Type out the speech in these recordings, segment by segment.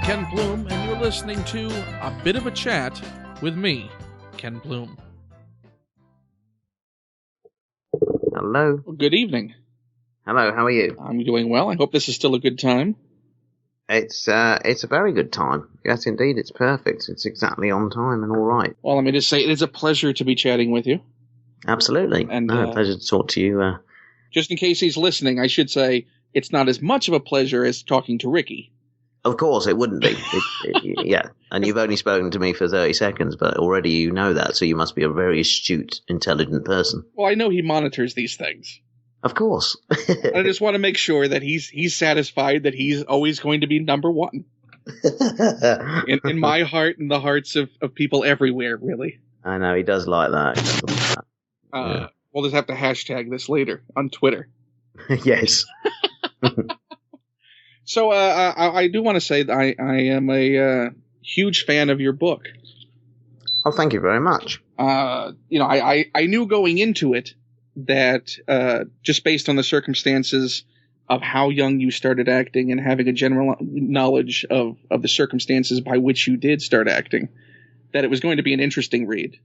KenPlume, and you're listening to A Bit of a Chat with me, KenPlume. Hello. Well, good evening. Hello, how are you? I'm doing well. I hope this is still a good time. It's a very good time. Yes, indeed, it's perfect. It's exactly on time and all right. Well, let me just say it is a pleasure to be chatting with you. Absolutely. And pleasure to talk to you. Just in case he's listening, I should say it's not as much of a pleasure as talking to Ricky. Of course, it wouldn't be. Yeah, and you've only spoken to me for 30 seconds, but already you know that, so you must be a very astute, intelligent person. Well, I know he monitors these things. Of course. I just want to make sure that he's satisfied that he's always going to be number one. in my heart and the hearts of people everywhere, really. I know, he does like that. Yeah. We'll just have to hashtag this later on Twitter. Yes. So I do want to say that I am a huge fan of your book. Oh, thank you very much. I knew going into it that just based on the circumstances of how young you started acting and having a general knowledge of the circumstances by which you did start acting, that it was going to be an interesting read.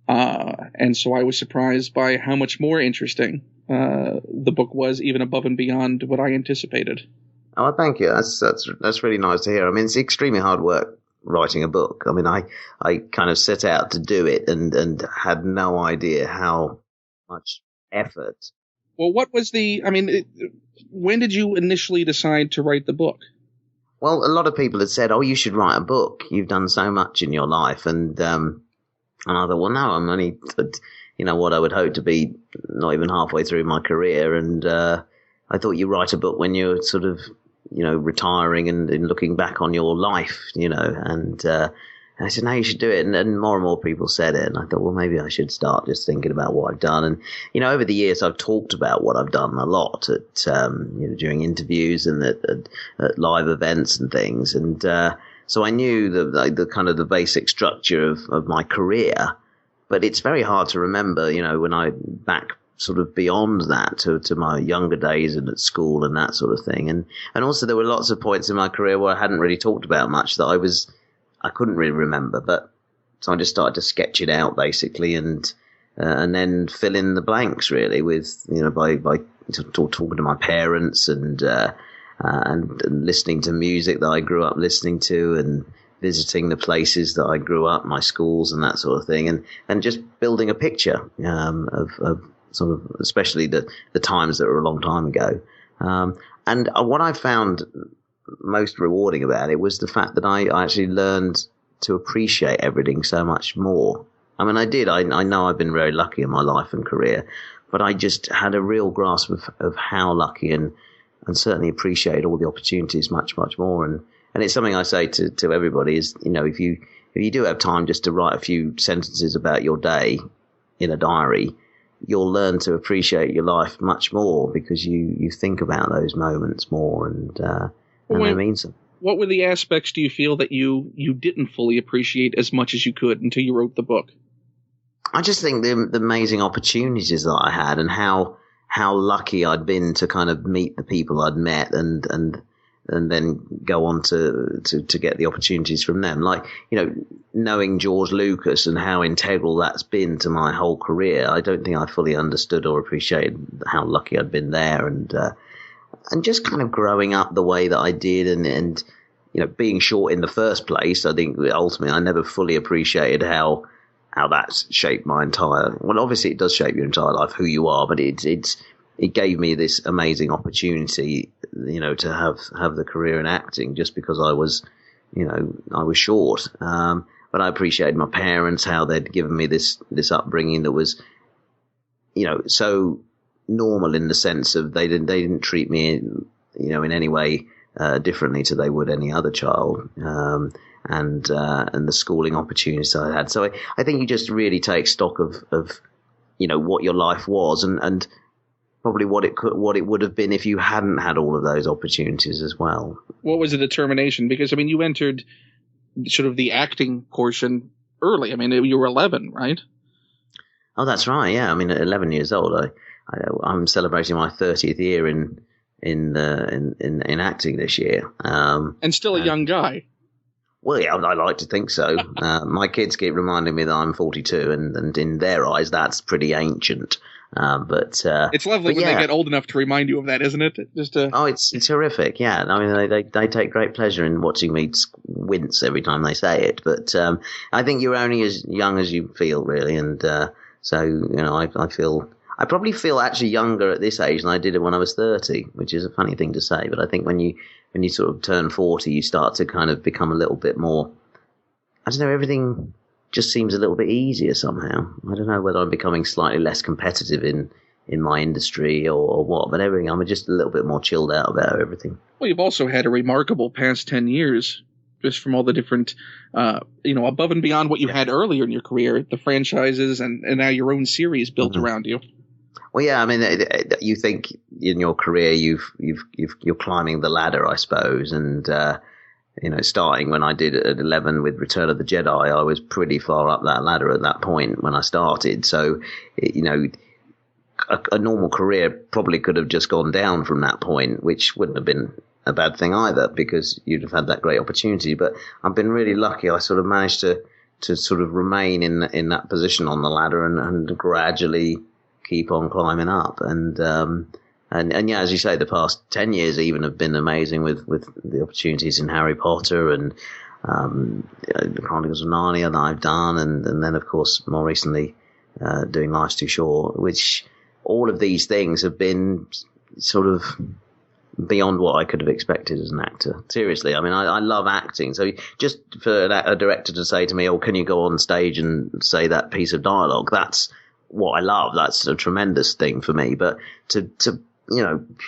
And so I was surprised by how much more interesting the book was, even above and beyond what I anticipated. Oh, thank you. That's really nice to hear. I mean, it's extremely hard work writing a book. I mean, I kind of set out to do it and had no idea how much effort. Well, when did you initially decide to write the book? Well, a lot of people had said, "Oh, you should write a book. You've done so much in your life," and I thought, well, no, I'm only, what I would hope to be not even halfway through my career, and I thought you write a book when you're sort of, retiring and looking back on your life, and I said, no, you should do it. And more people said it. And I thought, well, maybe I should start just thinking about what I've done. And, over the years, I've talked about what I've done a lot during interviews and at live events and things. And so I knew the kind of the basic structure of my career. But it's very hard to remember, when I back sort of beyond that to my younger days and at school and that sort of thing. And also there were lots of points in my career where I hadn't really talked about much that I couldn't really remember, but so I just started to sketch it out basically and then fill in the blanks really with, by talking to my parents and listening to music that I grew up listening to and visiting the places that I grew up, my schools and that sort of thing, and just building a picture of sort of, especially the times that were a long time ago. And what I found most rewarding about it was the fact that I actually learned to appreciate everything so much more. I mean, I did. I know I've been very lucky in my life and career, but I just had a real grasp of how lucky and certainly appreciate all the opportunities much, much more. And it's something I say to everybody is, if you do have time just to write a few sentences about your day in a diary, you'll learn to appreciate your life much more because you think about those moments more and they mean something. What were the aspects, do you feel, that you didn't fully appreciate as much as you could until you wrote the book? I just think the amazing opportunities that I had and how lucky I'd been to kind of meet the people I'd met and then go on to get the opportunities from them. Like, knowing George Lucas and how integral that's been to my whole career, I don't think I fully understood or appreciated how lucky I'd been there. And just kind of growing up the way that I did and being short in the first place, I think ultimately I never fully appreciated how that's shaped my entire, well, obviously it does shape your entire life, who you are, but it gave me this amazing opportunity, to have the career in acting just because I was short. But I appreciated my parents, how they'd given me this upbringing that was, so normal in the sense of they didn't treat me, in any way differently to they would any other child. And the schooling opportunities I had. So I think you just really take stock of what your life was and probably what it would have been if you hadn't had all of those opportunities as well. What was the determination? Because, I mean, you entered sort of the acting portion early. I mean, you were 11, right? Oh, that's right. Yeah. I mean, at 11 years old, I'm celebrating my 30th year in acting this year. And still a young guy. Well, yeah, I like to think so. My kids keep reminding me that I'm 42, and in their eyes, that's pretty ancient. But it's lovely when they get old enough to remind you of that, isn't it? It's horrific. Yeah, I mean, they take great pleasure in watching me wince every time they say it. But I think you're only as young as you feel, really, and so I probably feel actually younger at this age than I did when I was 30, which is a funny thing to say. But I think when you sort of turn 40, you start to kind of become a little bit more, I don't know, everything just seems a little bit easier somehow. I don't know whether I'm becoming slightly less competitive in my industry or what, but everything, I'm just a little bit more chilled out about everything. Well, you've also had a remarkable past 10 years, just from all the different, above and beyond what you had earlier in your career, the franchises and now your own series built around you. Well, yeah, I mean, you think in your career you're climbing the ladder, I suppose, and starting when I did at 11 with Return of the Jedi, I was pretty far up that ladder at that point when I started. So, a normal career probably could have just gone down from that point, which wouldn't have been a bad thing either, because you'd have had that great opportunity. But I've been really lucky. I sort of managed to sort of remain in that position on the ladder and gradually keep on climbing up. And yeah, as you say, the past 10 years even have been amazing with the opportunities in Harry Potter and the Chronicles of Narnia that I've done, and then of course more recently doing Life's Too Short, which all of these things have been sort of beyond what I could have expected as an actor. Seriously, I mean, I love acting. So just for a director to say to me, "Oh, can you go on stage and say that piece of dialogue?" That's what I love. That's a tremendous thing for me. But to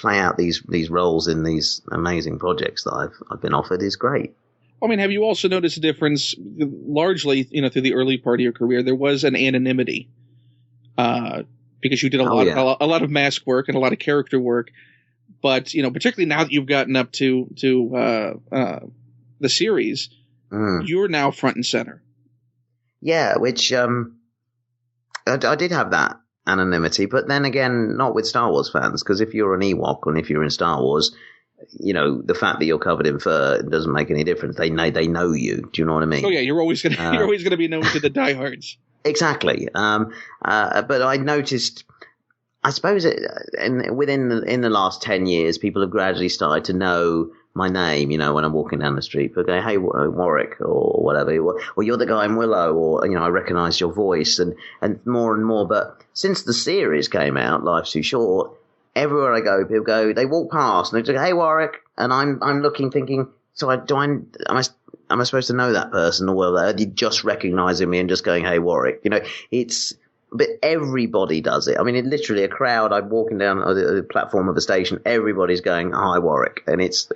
play out these roles in these amazing projects that I've been offered is great. I mean, have you also noticed a difference? Largely, through the early part of your career, there was an anonymity because you did a lot of mask work and a lot of character work. But particularly now that you've gotten up to the series, you're now front and center. Yeah, which I did have that anonymity, but then again, not with Star Wars fans, because if you're an Ewok and if you're in Star Wars, the fact that you're covered in fur doesn't make any difference. They know you. Do you know what I mean? Oh yeah, you're always gonna be known to the diehards. Exactly. But I noticed, I suppose, within the last 10 years, people have gradually started to know my name. When I'm walking down the street, people go, "Hey, Warwick," or whatever, or "You're the guy in Willow," or I recognise your voice, and more and more. But since the series came out, Life's Too Short, everywhere I go, people go, they walk past and they go, "Hey, Warwick," and I'm looking, thinking, so am I supposed to know that person, or are they just recognising me and just going, "Hey, Warwick"? But everybody does it. I mean, literally a crowd. I'm walking down the platform of a station. Everybody's going, "Hi, Warwick," and it's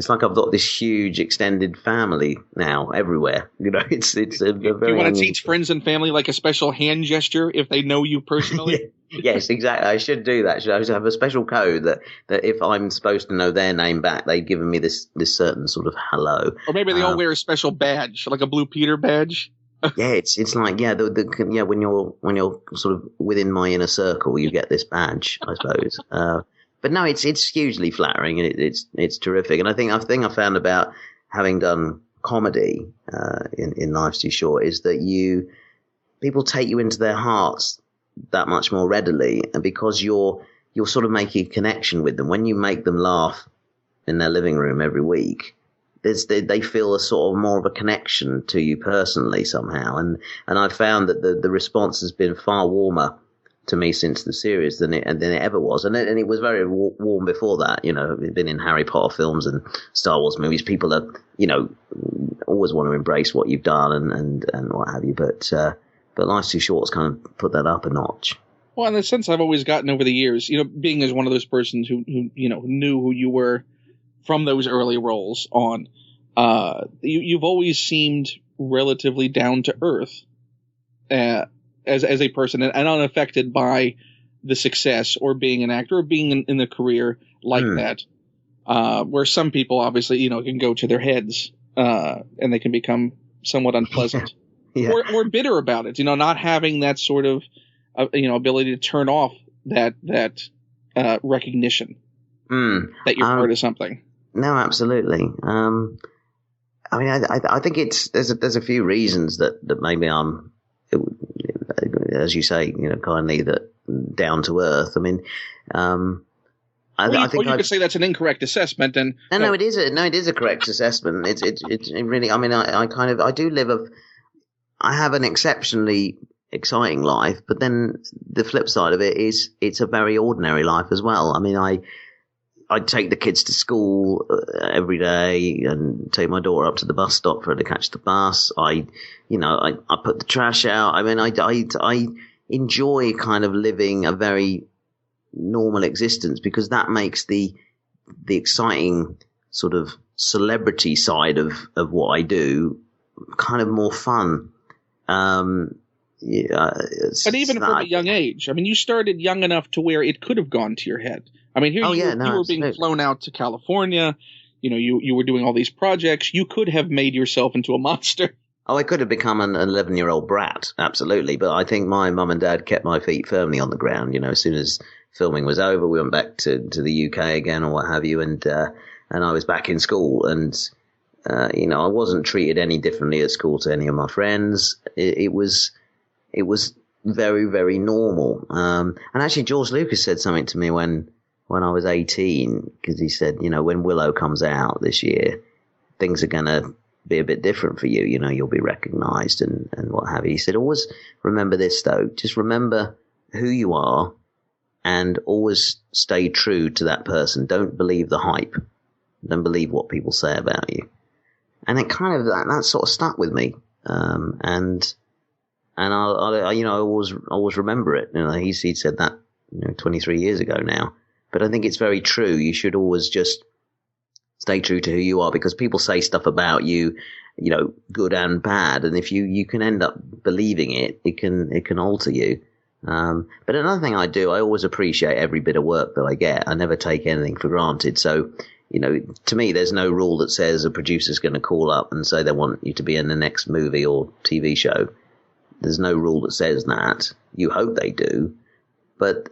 like I've got this huge extended family now everywhere. It's a very. Do you want to teach friends and family like a special hand gesture if they know you personally? Yes, exactly. I should do that. I should have a special code that if I'm supposed to know their name back, they've given me this certain sort of hello. Or maybe they all wear a special badge, like a Blue Peter badge. Yeah, it's like when you're sort of within my inner circle, you get this badge, I suppose. But no, it's hugely flattering, and it's terrific. And I think I found about having done comedy in Life's Too Short is that people take you into their hearts that much more readily, and because you're sort of making a connection with them when you make them laugh in their living room every week. They feel a sort of more of a connection to you personally somehow, and I've found that the response has been far warmer to me since the series than it ever was, and it was very warm before that. It'd been in Harry Potter films and Star Wars movies. People are always want to embrace what you've done and what have you, but Life's Too Short's kind of put that up a notch. Well, in the sense I've always gotten over the years, being as one of those persons who knew who you were from those early roles on, you've always seemed relatively down to earth as a person and unaffected by the success or being an actor or being in the career like that. Where some people obviously, can go to their heads and they can become somewhat unpleasant or bitter about it, not having that sort of, ability to turn off that recognition that you're part of something. No, absolutely. I mean, I think there's a few reasons that maybe I'm, as you say, kindly, that down to earth. I mean, I think you could say that's an incorrect assessment. And no, it is a correct assessment. It really. I mean, I do I have an exceptionally exciting life, but then the flip side of it is it's a very ordinary life as well. I mean, I take the kids to school every day and take my daughter up to the bus stop for her to catch the bus. I put the trash out. I mean, I enjoy kind of living a very normal existence because that makes the exciting sort of celebrity side of what I do kind of more fun. But even from a young age, I mean, you started young enough to where it could have gone to your head. I mean, here you were being flown out to California. You were doing all these projects. You could have made yourself into a monster. Oh, I could have become an 11-year-old brat, absolutely. But I think my mum and dad kept my feet firmly on the ground. As soon as filming was over, we went back to the UK again or what have you, and I was back in school. And I wasn't treated any differently at school to any of my friends. It was very, very normal. And actually, George Lucas said something to me when I was 18, because he said, when Willow comes out this year, things are going to be a bit different for you. You'll be recognized and what have you. He said, always remember this, though. Just remember who you are and always stay true to that person. Don't believe the hype. Don't believe what people say about you. And it kind of, that sort of stuck with me. And I always remember it. He said that 23 years ago now. But I think it's very true. You should always just stay true to who you are, because people say stuff about you, good and bad. And if you can end up believing it, it can alter you. But another thing I do, I always appreciate every bit of work that I get. I never take anything for granted. So, to me, there's no rule that says a producer's going to call up and say they want you to be in the next movie or TV show. There's no rule that says that. You hope they do. But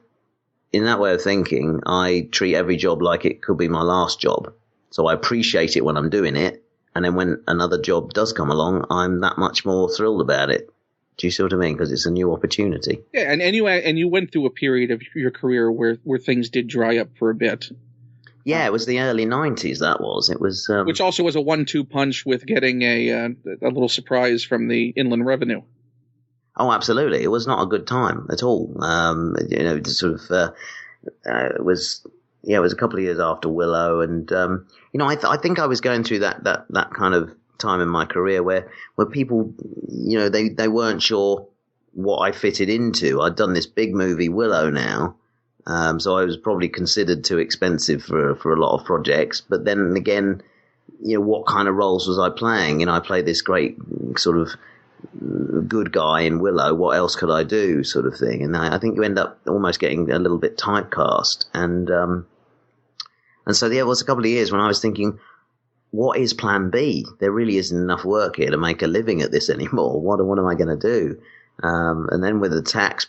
in that way of thinking, I treat every job like it could be my last job. So I appreciate it when I'm doing it. And then when another job does come along, I'm that much more thrilled about it. Do you see what I mean? Because it's a new opportunity. Yeah, and you went through a period of your career where things did dry up for a bit. Yeah, it was the early 90s, that was. It was which also was a 1-2 punch with getting a little surprise from the Inland Revenue. Oh, absolutely. It was not a good time at all. It was a couple of years after Willow. And, I think I was going through that kind of time in my career where people, they weren't sure what I fitted into. I'd done this big movie, Willow, now. So I was probably considered too expensive for a lot of projects. But then again, what kind of roles was I playing? I played this great sort of good guy in Willow. What else could I do, sort of thing? And I think you end up almost getting a little bit typecast. And so there was a couple of years when I was thinking, what is plan B? There really isn't enough work here to make a living at this anymore. What am I going to do? And then with the tax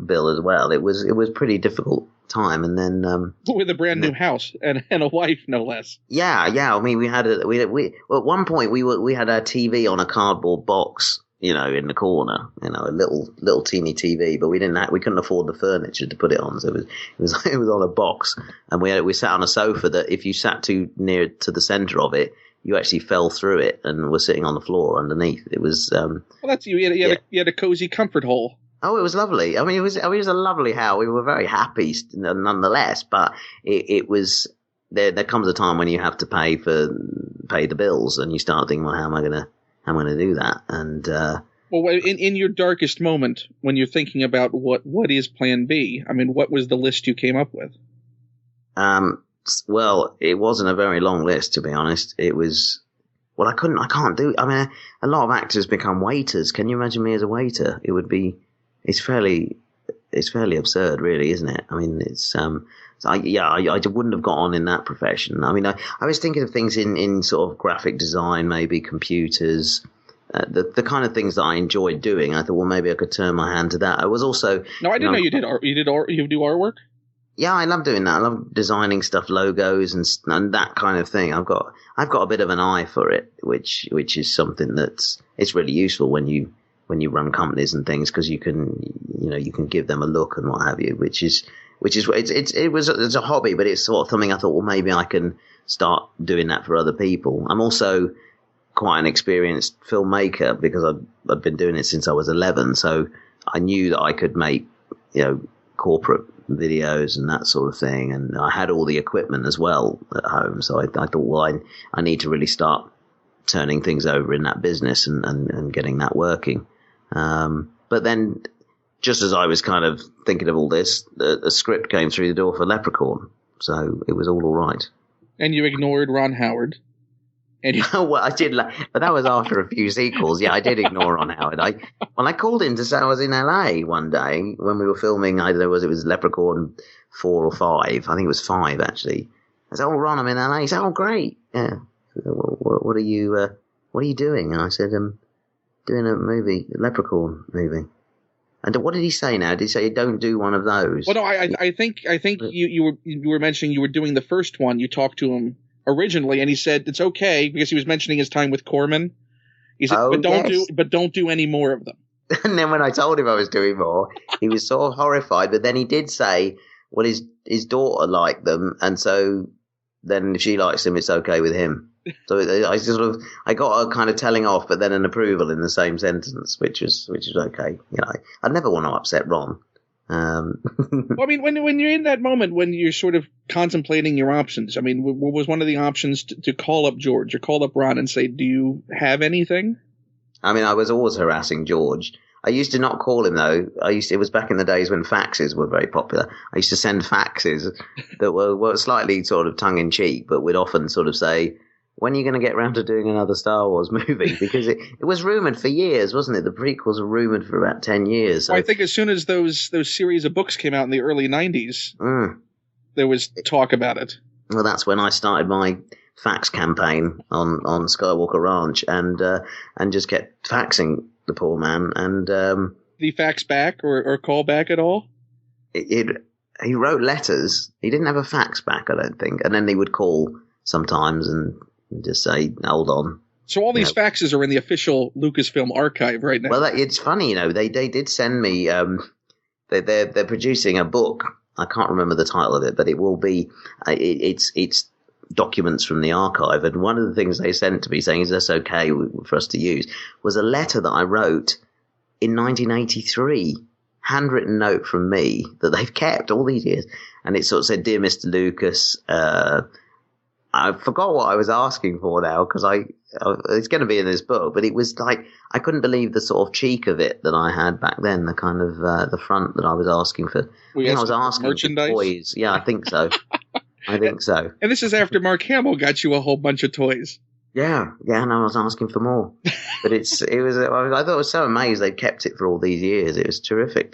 bill as well, it was pretty difficult time. And then with a brand new house and a wife, no less. Yeah. I mean, we at one point we had our TV on a cardboard box, in the corner, a little teeny TV, but we couldn't afford the furniture to put it on, so it was on a box, and we sat on a sofa that if you sat too near to the center of it, you actually fell through it and were sitting on the floor underneath. It was well, that's you had a cozy comfort hole. Oh, it was lovely. I mean, it was a lovely house. We were very happy nonetheless, but it was there comes a time when you have to pay the bills, and you start thinking, well, how am I going to do that? And well, in your darkest moment, when you're thinking about what is Plan B, I mean, what was the list you came up with? Well, it wasn't a very long list, to be honest. It was, well, I can't do. I mean, a lot of actors become waiters. Can you imagine me as a waiter? It's fairly absurd, really, isn't it? I mean, it's I wouldn't have got on in that profession. I mean, I was thinking of things in sort of graphic design, maybe computers, the kind of things that I enjoyed doing. I thought, well, maybe I could turn my hand to that. I was also no, I didn't know you did art. You do artwork. Yeah, I love doing that. I love designing stuff, logos and that kind of thing. I've got a bit of an eye for it, which is something it's really useful when you run companies and things, because you can give them a look and what have you, which is it's a hobby, but it's sort of something I thought, well, maybe I can start doing that for other people. I'm also quite an experienced filmmaker because I've been doing it since I was 11, so I knew that I could make, corporate videos and that sort of thing, and I had all the equipment as well at home, so I thought, well, I need to really start turning things over in that business and getting that working. But then, just as I was kind of thinking of all this, a script came through the door for Leprechaun, so it was all right. And you ignored Ron Howard. And well, I did, but that was after a few sequels. Yeah, I did ignore Ron Howard. I called him to say I was in LA one day when we were filming. I don't know, it was Leprechaun 4 or 5. I think it was 5 actually. I said, "Oh, Ron, I'm in LA." He said, "Oh, great. Yeah. What are you doing?" And I said, "I'm doing a movie, a Leprechaun movie." And what did he say now? Did he say, "Don't do one of those"? Well, no, I think you were mentioning you were doing the first one. You talked to him originally, and he said it's okay because he was mentioning his time with Corman. He said, but don't do any more of them. And then when I told him I was doing more, he was sort of horrified. But then he did say, well, his daughter liked them, and so then if she likes them, it's okay with him. So I got a kind of telling off, but then an approval in the same sentence, which was okay. I'd never want to upset Ron. Well, I mean, when you're in that moment, when you're sort of contemplating your options, I mean, what was one of the options to call up George or call up Ron and say, "Do you have anything?" I mean, I was always harassing George. I used to not call him though. It was back in the days when faxes were very popular. I used to send faxes that were slightly sort of tongue in cheek, but would often sort of say, "When are you going to get around to doing another Star Wars movie?" Because it was rumoured for years, wasn't it? The prequels were rumoured for about 10 years. So. Well, I think as soon as those series of books came out in the early 90s, there was talk about it. Well, that's when I started my fax campaign on Skywalker Ranch and just kept faxing the poor man. And did he fax back or call back at all? He wrote letters. He didn't have a fax back, I don't think. And then he would call sometimes and just say, "Hold on." So all these faxes are in the official Lucasfilm archive right now. Well, it's funny, they did send me. They're producing a book. I can't remember the title of it, but it will be. It's documents from the archive, and one of the things they sent to me saying, "Is this okay for us to use?" was a letter that I wrote in 1983, handwritten note from me that they've kept all these years, and it sort of said, "Dear Mr. Lucas." I forgot what I was asking for now because it's going to be in this book, but it was like I couldn't believe the sort of cheek of it that I had back then, the kind of the front that I was asking for. I was asking merchandise? for toys. Yeah, I think so. I think so. And this is after Mark Hamill got you a whole bunch of toys. Yeah, and I was asking for more. But I thought I was so amazed they kept it for all these years. It was terrific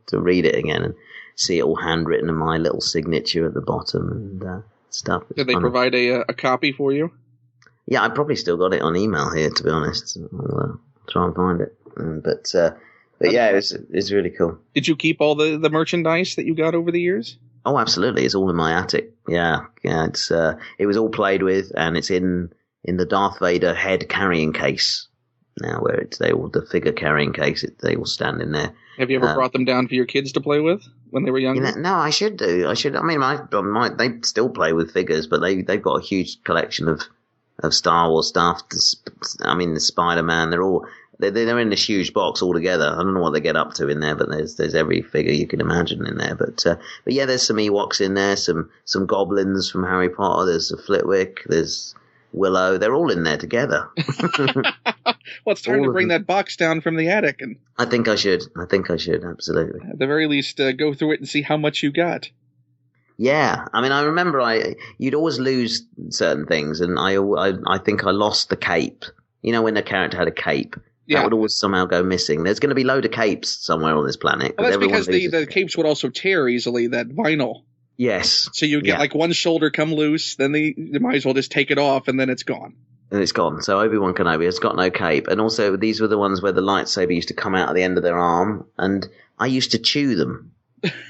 to read it again and see it all handwritten and my little signature at the bottom and stuff. Did they provide a copy for you? Yeah, I probably still got it on email here, to be honest. I'll try and find it. But yeah, it's really cool. Did you keep all the merchandise that you got over the years? Oh, absolutely. It's all in my attic. Yeah. It was all played with, and it's in the Darth Vader head carrying case now, where the figure carrying case. They all stand in there. Have you ever brought them down for your kids to play with when they were younger? No, I should do. I mean, they still play with figures, but they've got a huge collection of Star Wars stuff. I mean, the Spider-Man. They're in this huge box all together. I don't know what they get up to in there, but there's every figure you can imagine in there. But yeah, there's some Ewoks in there, some goblins from Harry Potter. There's a Flitwick. There's Willow. They're all in there together. Well, it's time to bring that box down from the attic. And I think I should. Absolutely. At the very least, go through it and see how much you got. Yeah, I mean, I remember you'd always lose certain things, and I think I lost the cape. You know, when the character had a cape, that would always somehow go missing. There's going to be a load of capes somewhere on this planet. Well, that's because the capes would also tear easily, that vinyl. Yes. So you get like one shoulder come loose, then you might as well just take it off, and then it's gone. And it's gone. So Obi-Wan Kenobi has got no cape. And also, these were the ones where the lightsaber used to come out at the end of their arm, and I used to chew them.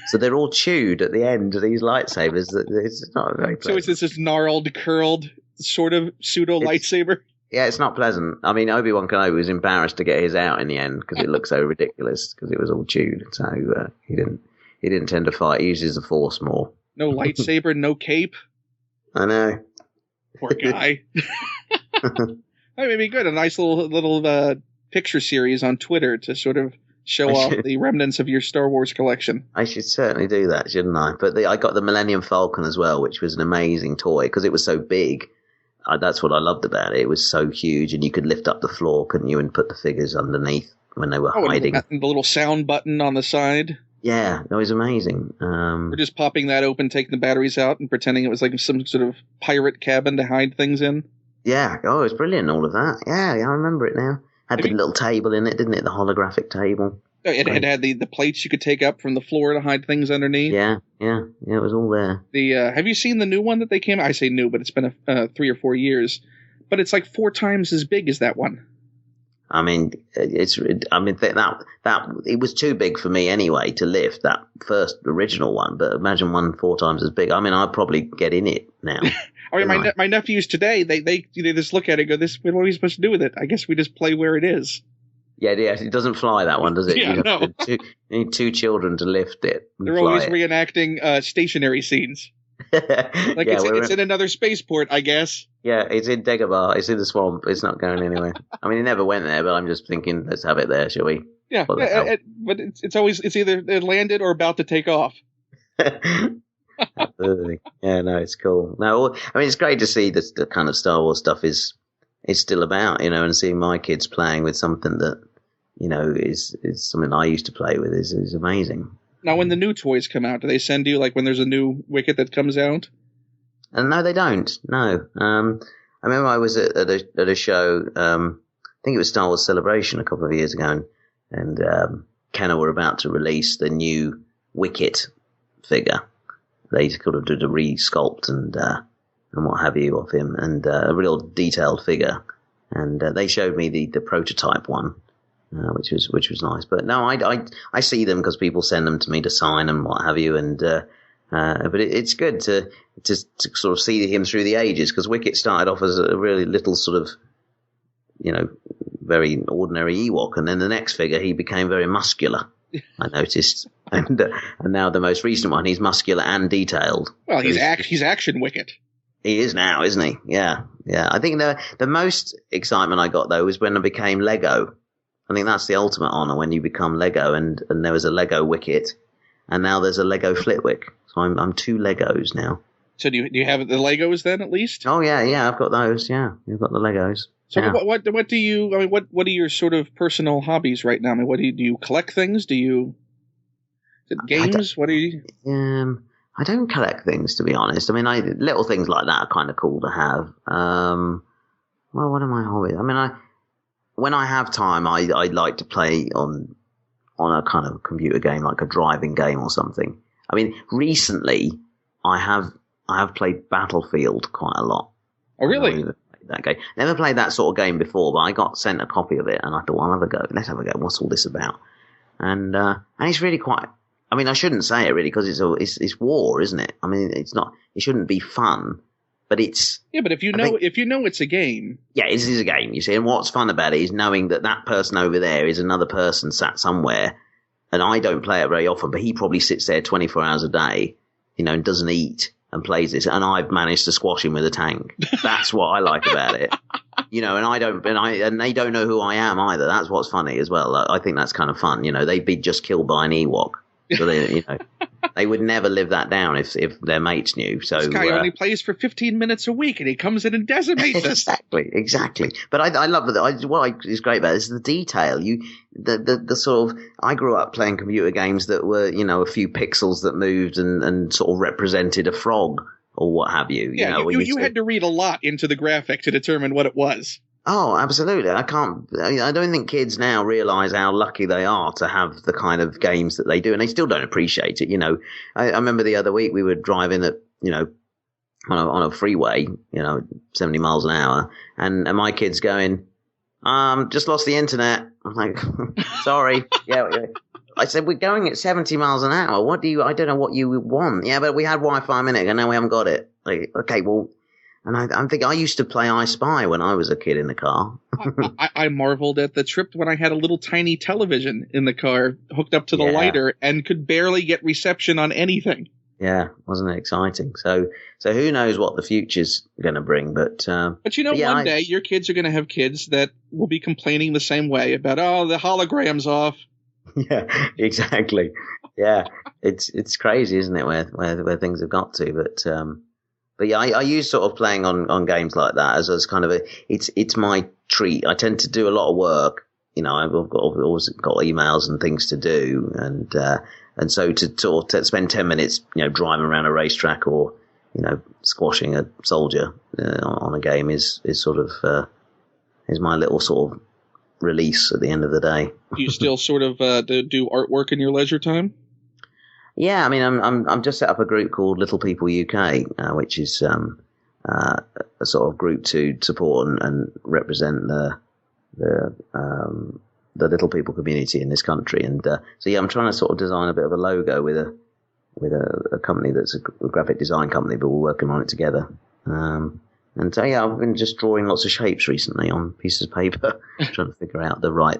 So they're all chewed at the end of these lightsabers. It's not very pleasant. So it's this gnarled, curled sort of pseudo lightsaber. Yeah, it's not pleasant. I mean, Obi-Wan Kenobi was embarrassed to get his out in the end because it looked so ridiculous because it was all chewed. So he didn't tend to fight. He uses the Force more. No lightsaber, no cape. I know. Poor guy. That may be good. A nice little picture series on Twitter to sort of show off the remnants of your Star Wars collection. I should certainly do that, shouldn't I? But I got the Millennium Falcon as well, which was an amazing toy because it was so big. That's what I loved about it. It was so huge, and you could lift up the floor, couldn't you, and put the figures underneath when they were hiding. And the little sound button on the side. Yeah, that was amazing. We're just popping that open, taking the batteries out, and pretending it was like some sort of pirate cabin to hide things in. Yeah, it was brilliant, all of that. Yeah, I remember it now. Had the little table in it, didn't it? The holographic table. It had the plates you could take up from the floor to hide things underneath. Yeah, it was all there. Have you seen the new one that they came? I say new, but it's been 3 or 4 years. But it's like 4 times as big as that one. I mean, that it was too big for me anyway to lift that first original one. But imagine one 4 times as big. I mean, I'd probably get in it now. I mean, my nephews today, they just look at it and go, what are we supposed to do with it? I guess we just play where it is. Yeah, it doesn't fly, that one, does it? Yeah, no. You need 2 children to lift it. They're always reenacting stationary scenes. Like it's in another spaceport, I guess. Yeah, it's in Dagobah. It's in the swamp. It's not going anywhere. I mean, it never went there, but I'm just thinking, let's have it there, shall we? Yeah, but it's either it landed or about to take off. Absolutely. Yeah, no, it's cool. No, I mean, it's great to see that the kind of Star Wars stuff is still about, and seeing my kids playing with something that, is something I used to play with is amazing. Now, when the new toys come out, do they send you, like, when there's a new Wicket that comes out? No, they don't. No. I remember I was at a show, I think it was Star Wars Celebration a couple of years ago, and Kenner were about to release the new Wicket figure. They sort of did a re-sculpt and what have you of him, and a real detailed figure. And they showed me the prototype one, which was nice. But no, I see them because people send them to me to sign and what have you. And but it's good to sort of see him through the ages, because Wicket started off as a really little sort of, very ordinary Ewok, and then the next figure he became very muscular. I noticed, and now the most recent one, he's muscular and detailed. Well, he's action Wicket. He is now, isn't he? Yeah. I think the most excitement I got though was when I became Lego. I think that's the ultimate honor, when you become Lego, and there was a Lego Wicket, and now there's a Lego Flitwick. So I'm 2 Legos now. So do you have the Legos then, at least? Oh yeah, I've got those. Yeah, I've got the Legos. So yeah. What do you? I mean, what are your sort of personal hobbies right now? I mean, do you collect things? Is it games? What do you? I don't collect things, to be honest. I mean, little things like that are kind of cool to have. Well, what are my hobbies? I mean, when I have time, I like to play on a kind of computer game, like a driving game or something. I mean, recently I have played Battlefield quite a lot. Oh, really? That game. Never played that sort of game before, but I got sent a copy of it, and I thought, well, let's have a go. What's all this about? And it's really quite. I mean, I shouldn't say it really, because it's war, isn't it? I mean, it's not. It shouldn't be fun, but it's. Yeah, but if you know it's a game. Yeah, it is a game. You see, and what's fun about it is knowing that person over there is another person sat somewhere, and I don't play it very often, but he probably sits there 24 hours a day, and doesn't eat and plays this, and I've managed to squash him with a tank. That's what I like about it. And they don't know who I am either. That's what's funny as well. I think that's kind of fun. They'd be just killed by an Ewok. So they would never live that down if their mates knew. So this guy only plays for 15 minutes a week, and he comes in and decimates us. Exactly. But I love that. What is great about it is the detail. The sort of. I grew up playing computer games that were a few pixels that moved and sort of represented a frog or what have you. Yeah, you had to read a lot into the graphic to determine what it was. Oh, absolutely. I don't think kids now realize how lucky they are to have the kind of games that they do, and they still don't appreciate it. I remember the other week we were driving at, on a freeway, 70 miles an hour, and my kid's going, just lost the internet. I'm like, sorry. Yeah. I said, we're going at 70 miles an hour. I don't know what you want. Yeah, but we had Wi-Fi a minute ago. Now we haven't got it. Like, okay, well, and I'm thinking, I used to play I Spy when I was a kid in the car. I marveled at the trip when I had a little tiny television in the car hooked up to the lighter and could barely get reception on anything. Yeah, wasn't it exciting? So who knows what the future's going to bring? But one day your kids are going to have kids that will be complaining the same way about, the hologram's off. Yeah, exactly. Yeah, it's crazy, isn't it? Where things have got to. But yeah, I use sort of playing on games like that as kind of it's my treat. I tend to do a lot of work. I've always got emails and things to do, and so to spend 10 minutes, driving around a racetrack or, squashing a soldier on a game is sort of is my little sort of release at the end of the day. Do you still sort of do artwork in your leisure time? Yeah, I mean, I'm just set up a group called Little People UK, which is a sort of group to support and represent the little people community in this country. And so I'm trying to sort of design a bit of a logo with a company that's a graphic design company, but we're working on it together. And so I've been just drawing lots of shapes recently on pieces of paper, trying to figure out the right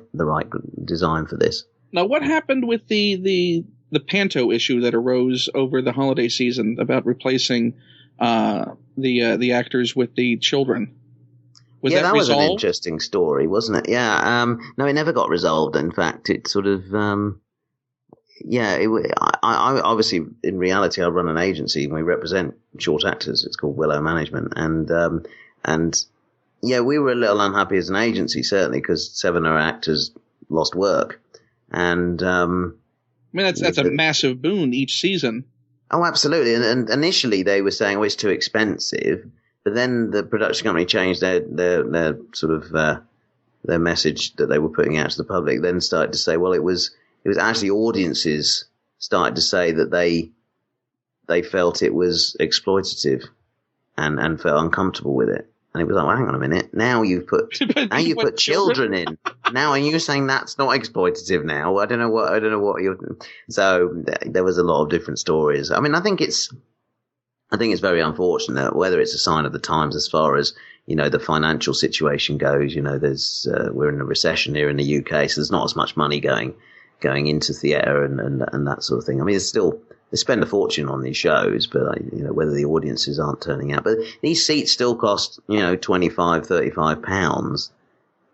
design for this. Now, what happened with the Panto issue that arose over the holiday season about replacing the actors with the children? That was an interesting story, wasn't it? Yeah. No, it never got resolved. In fact, it sort of. I obviously, in reality, I run an agency and we represent short actors. It's called Willow Management, and we were a little unhappy as an agency, certainly, because 7 of our actors lost work, and I mean that's a massive boon each season. Oh, absolutely. And initially they were saying, it's too expensive. But then the production company changed their sort of their message that they were putting out to the public. Then started to say, it was actually audiences started to say that they felt it was exploitative and felt uncomfortable with it. And it was like, well, hang on a minute. Now you've put children in. Now are you saying that's not exploitative now? I don't know what you're. So there was a lot of different stories. I mean, I think it's very unfortunate, whether it's a sign of the times as far as, the financial situation goes. There's we're in a recession here in the UK, so there's not as much money going into theatre and that sort of thing. I mean, they spend a fortune on these shows, but whether the audiences aren't turning out. But these seats still cost, £25, £35.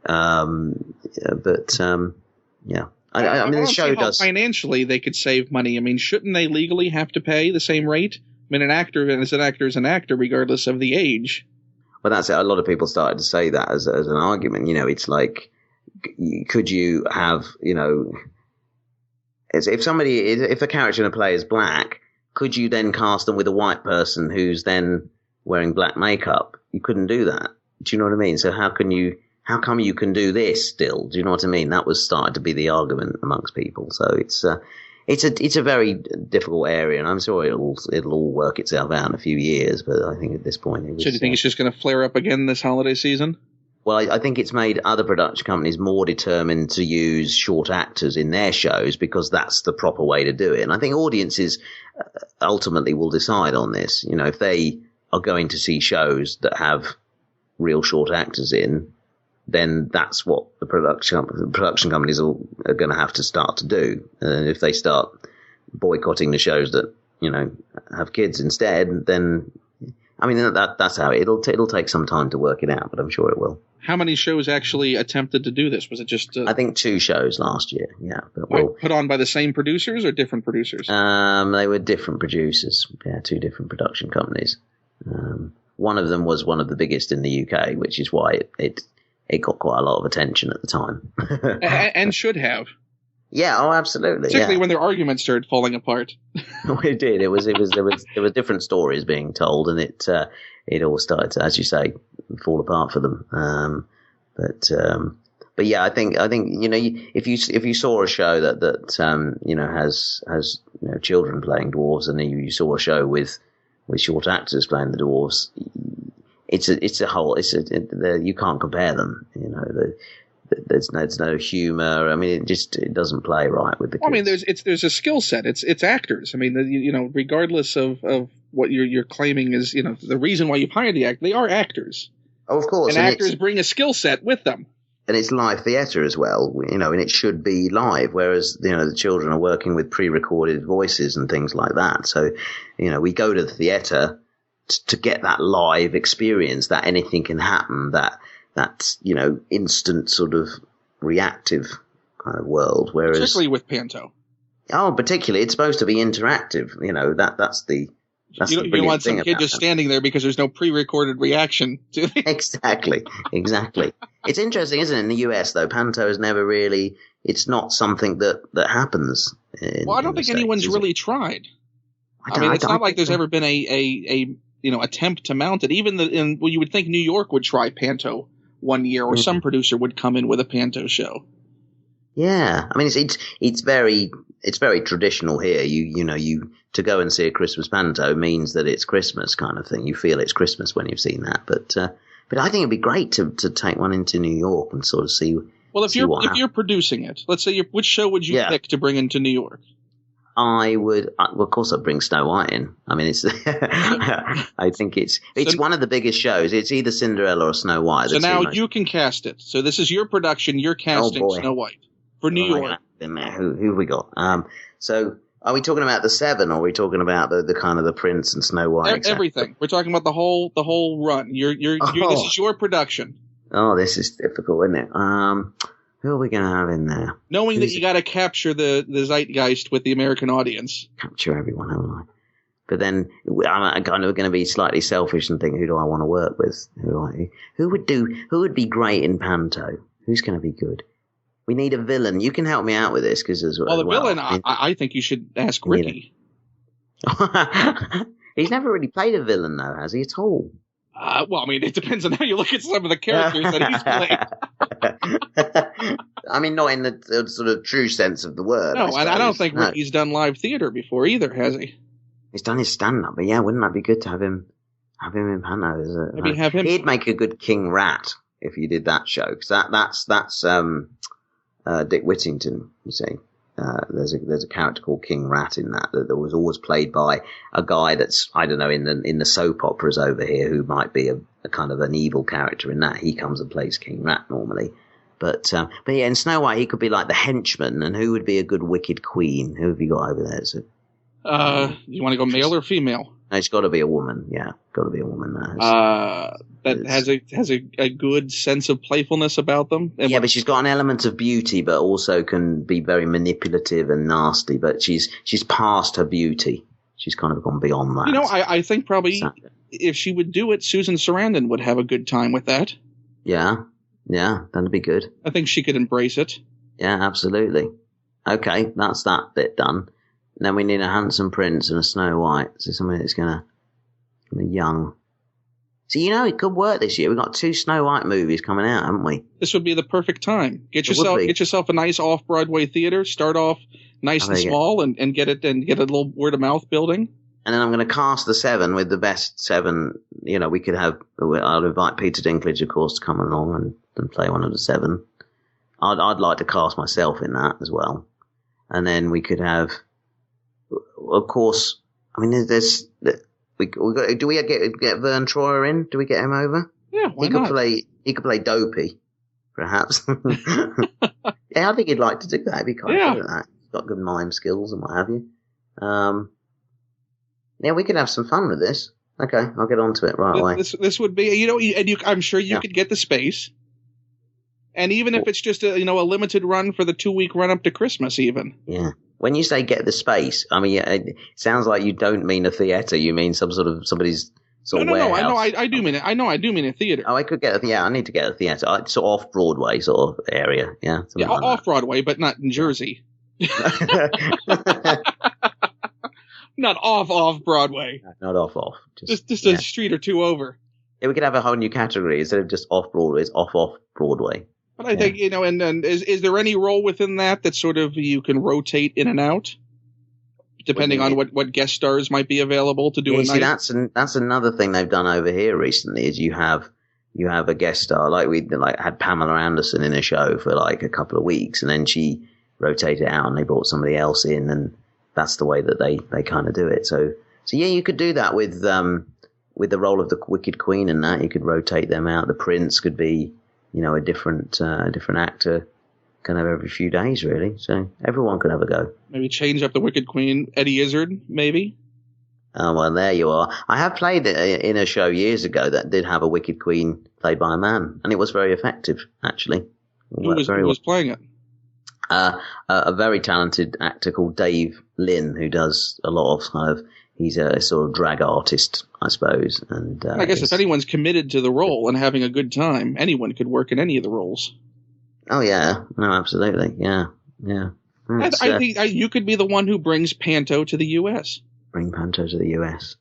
I mean, the show does. Financially, they could save money. I mean, shouldn't they legally have to pay the same rate? I mean, an actor is an actor, regardless of the age. Well, that's it. A lot of people started to say that as an argument. It's like, could you have, if a character in a play is black, could you then cast them with a white person who's then wearing black makeup? You couldn't do that. Do you know what I mean? So how come you can do this still? Do you know what I mean? That was started to be the argument amongst people. So it's a very difficult area, and I'm sure it'll all work itself out in a few years. But I think at this point, so do you think it's just going to flare up again this holiday season? Well, I think it's made other production companies more determined to use short actors in their shows because that's the proper way to do it. And I think audiences ultimately will decide on this. If they are going to see shows that have real short actors in, then that's what the production companies are going to have to start to do. And if they start boycotting the shows that, have kids instead, then, I mean, that's how it'll take some time to work it out, but I'm sure it will. How many shows actually attempted to do this? Was it just... I think 2 shows last year, yeah. But put on by the same producers or different producers? They were different producers, 2 different production companies. One of them was one of the biggest in the UK, which is why it got quite a lot of attention at the time. and should have. Yeah, absolutely. Particularly when their arguments started falling apart. It did. There were different stories being told, and it all started to, as you say, fall apart for them. But yeah, I think if you saw a show that has children playing dwarves, and you saw a show with short actors playing the dwarves, you can't compare them. there's no humor. I mean, it doesn't play right with the kids. I mean, there's a skill set. It's actors. I mean, regardless of what you're claiming is, the reason why you hired the actor, they are actors. Oh, of course. And actors bring a skill set with them. And it's live theatre as well, and it should be live, whereas, the children are working with pre-recorded voices and things like that. So, we go to the theatre to get that live experience, that anything can happen, that instant sort of reactive kind of world. Whereas, particularly with Panto. Oh, particularly, it's supposed to be interactive. That's the you don't want some kid just standing there because there's no pre-recorded reaction to it. Exactly. It's interesting, isn't it? In the US, though, Panto is never really. It's not something that happens. I don't think anyone's really tried. I mean, it's not like there's ever been a attempt to mount it. Even you would think New York would try Panto one year, or some producer would come in with a Panto show. Yeah, I mean it's very traditional here. You to go and see a Christmas Panto means that it's Christmas kind of thing. You feel it's Christmas when you've seen that. But I think it'd be great to take one into New York and sort of see. Well, if you're producing it, let's say which show would you pick to bring into New York? I would, of course, I'd bring Snow White in. I mean, it's. I think it's one of the biggest shows. It's either Cinderella or Snow White. So now you can cast it. So this is your production. You're casting Snow White for New York. Who have we got? So are we talking about the 7, or are we talking about the kind of the Prince and Snow White? Everything. We're talking about the whole run. This is your production. Oh, this is difficult, isn't it? Who are we going to have in there? Knowing that you got to capture the zeitgeist with the American audience. Capture everyone, haven't I? But then I'm kind of going to be slightly selfish and think, who do I want to work with? Who would be great in Panto? Who's going to be good? We need a villain. You can help me out with this villain. I think you should ask Ricky. He's never really played a villain, though, has he at all? Well, I mean, it depends on how you look at some of the characters that he's played. I mean, not in the sort of true sense of the word. No, and I don't think Ricky's done live theater before either, has he? He's done his stand-up, but yeah, wouldn't that be good to have him in Panto? Maybe have him. He'd make a good King Rat if you did that show, because that's Dick Whittington. You see, there's a character called King Rat in that was always played by a guy that's, I don't know, in the soap operas over here, who might be a kind of an evil character in that. He comes and plays King Rat normally. But yeah, in Snow White, he could be like the henchman. And who would be a good wicked queen? Who have you got over there? So, you want to go male or female? No, it's got to be a woman. Yeah, got to be a woman there. That has a good sense of playfulness about them. Yeah, but she's got an element of beauty, but also can be very manipulative and nasty. But she's past her beauty. She's kind of gone beyond that. I think probably if she would do it, Susan Sarandon would have a good time with that. Yeah, that'd be good. I think she could embrace it. Yeah, absolutely. Okay, that's that bit done. And then we need a handsome prince and a Snow White. So somebody that's gonna be young. So it could work this year. We've got 2 Snow White movies coming out, haven't we? This would be the perfect time. Get yourself a nice off-Broadway theater. Start off nice and small, and get a little word of mouth building. And then I'm going to cast the 7 with the best 7. We could have. I'll invite Peter Dinklage, of course, to come along and play one of the 7. I'd like to cast myself in that as well. And then we could have, of course. I mean, there's. Do we get Vern Troyer in? Do we get him over? Yeah, why not? He could play Dopey, perhaps. Yeah, I think he'd like to do that. He'd be kind of good at that. He's got good mime skills and what have you. Yeah, we could have some fun with this. Okay, I'll get onto it right away. This would be, I'm sure you could get the space. And even if it's just a limited run for the 2-week run up to Christmas, even. Yeah. When you say get the space, I mean, it sounds like you don't mean a theater. You mean somebody's sort of warehouse. No, I do mean it. I do mean a theater. Oh, I could get I need to get a theater. Sort of off-Broadway sort of area. Yeah. Yeah, like off-Broadway, but not in Jersey. Not off Broadway. Not off. Just a street or 2 over. Yeah, we could have a whole new category. Instead of just off-Broadway, it's off Broadway. But I think, and is there any role within that sort of you can rotate in and out? Depending on what guest stars might be available to do a night? See, that's another thing they've done over here recently is you have you have a guest star, like we had Pamela Anderson in a show for like a couple of weeks, and then she rotated out and they brought somebody else in, and that's the way that they kind of do it. So yeah, you could do that with the role of the Wicked Queen and that. You could rotate them out. The Prince could be, a different actor kind of every few days, really. So everyone could have a go. Maybe change up the Wicked Queen. Eddie Izzard, maybe? Oh, well, there you are. I have played in a show years ago that did have a Wicked Queen played by a man, and it was very effective, actually. Who was playing it? A very talented actor called Dave Lynn, who does a lot of he's a sort of drag artist, I suppose. And I guess if anyone's committed to the role and having a good time, anyone could work in any of the roles. Oh, yeah. No, absolutely. Yeah. I think you could be the one who brings Panto to the U.S. Bring Panto to the US.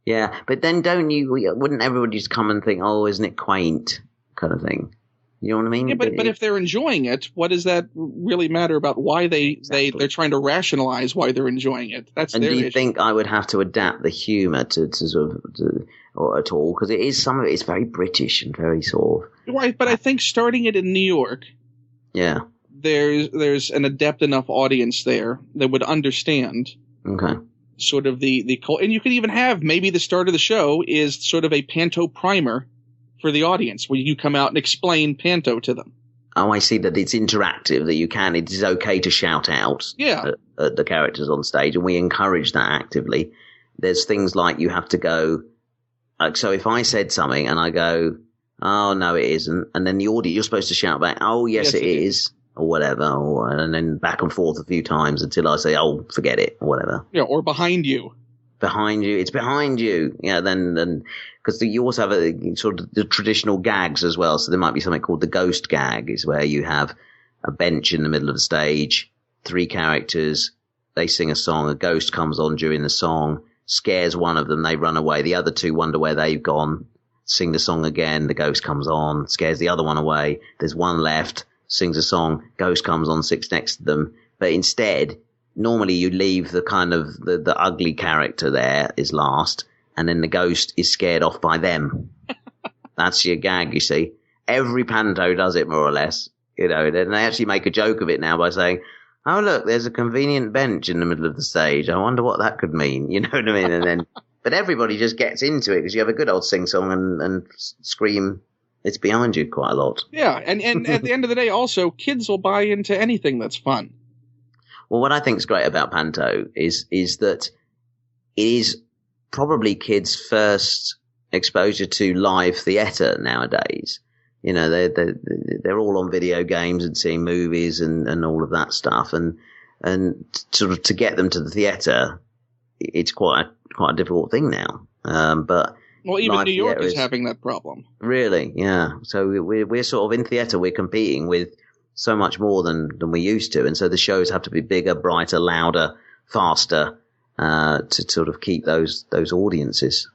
Yeah, but then wouldn't everybody just come and think, oh, isn't it quaint, kind of thing? You know what I mean? Yeah, but if they're enjoying it, what does that really matter about why they're trying to rationalize why they're enjoying it? That's their issue. And do you think I would have to adapt the humour to or at all? Because it is some of it is very British and very sort of... Right, but I think starting it in New York... Yeah. There's an adept enough audience there that would understand... Okay. Sort of the and you could even have maybe the start of the show is sort of a Panto primer for the audience where you come out and explain Panto to them. Oh, I see that it's interactive, that it is okay to shout out at the characters on stage, and we encourage that actively. There's things like you have to go, so if I said something and I go, oh, no, it isn't, and then the audience, you're supposed to shout back, oh, yes, it is. Or whatever, and then back and forth a few times until I say, oh, forget it, or whatever. Yeah, or behind you. Behind you. It's behind you. Yeah, then because you also have a sort of the traditional gags as well. So there might be something called the ghost gag, is where you have a bench in the middle of the stage, 3 characters, they sing a song, a ghost comes on during the song, scares one of them, they run away, the other 2 wonder where they've gone, sing the song again, the ghost comes on, scares the other one away, there's one left, sings a song, ghost comes on, sits next to them. But instead, normally you leave the kind of the ugly character there is last, and then the ghost is scared off by them. That's your gag, you see. Every Panto does it, more or less. And they actually make a joke of it now by saying, oh, look, there's a convenient bench in the middle of the stage. I wonder what that could mean. You know what I mean? And then, but everybody just gets into it because you have a good old sing-song and scream, it's behind you quite a lot. Yeah, and at the end of the day, also, kids will buy into anything that's fun. Well, what I think is great about Panto is that it is probably kids' first exposure to live theatre nowadays. They're all on video games and seeing movies and all of that stuff, and sort of to get them to the theatre, it's quite a difficult thing now. But well, even New York is having that problem. Really, yeah. So we're sort of in theatre. We're competing with so much more than we used to, and so the shows have to be bigger, brighter, louder, faster to sort of keep those audiences.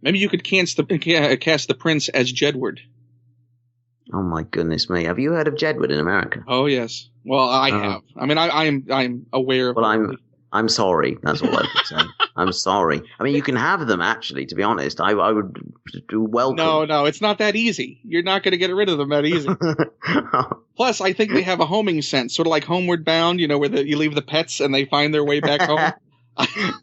Maybe you could cast the Prince as Jedward. Oh my goodness me! Have you heard of Jedward in America? Oh yes. Well, I have. I mean, I'm aware of. Well, I'm sorry. That's all I can say. I'm sorry. I mean, you can have them, actually, to be honest. I would do welcome. No, it's not that easy. You're not going to get rid of them that easy. Plus, I think they have a homing sense, sort of like Homeward Bound, where you leave the pets and they find their way back home.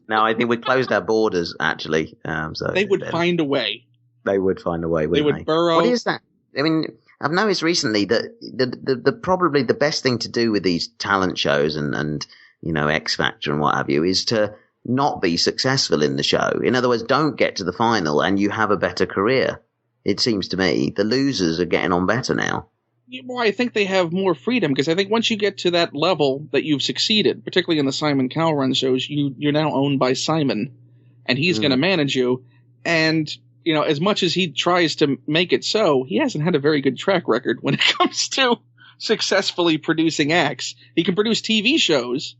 No, I think we closed our borders, actually. So they would find a way. They would find a way, wouldn't they? They would burrow. What is that? I mean, I've noticed recently that the probably the best thing to do with these talent shows and X Factor and what have you is to not be successful in the show. In other words, don't get to the final and you have a better career. It seems to me the losers are getting on better now. Yeah, well, I think they have more freedom because I think once you get to that level that you've succeeded, particularly in the Simon Cowell run shows, you're now owned by Simon, and he's going to manage you. And as much as he tries to make it so, he hasn't had a very good track record when it comes to successfully producing acts. He can produce TV shows.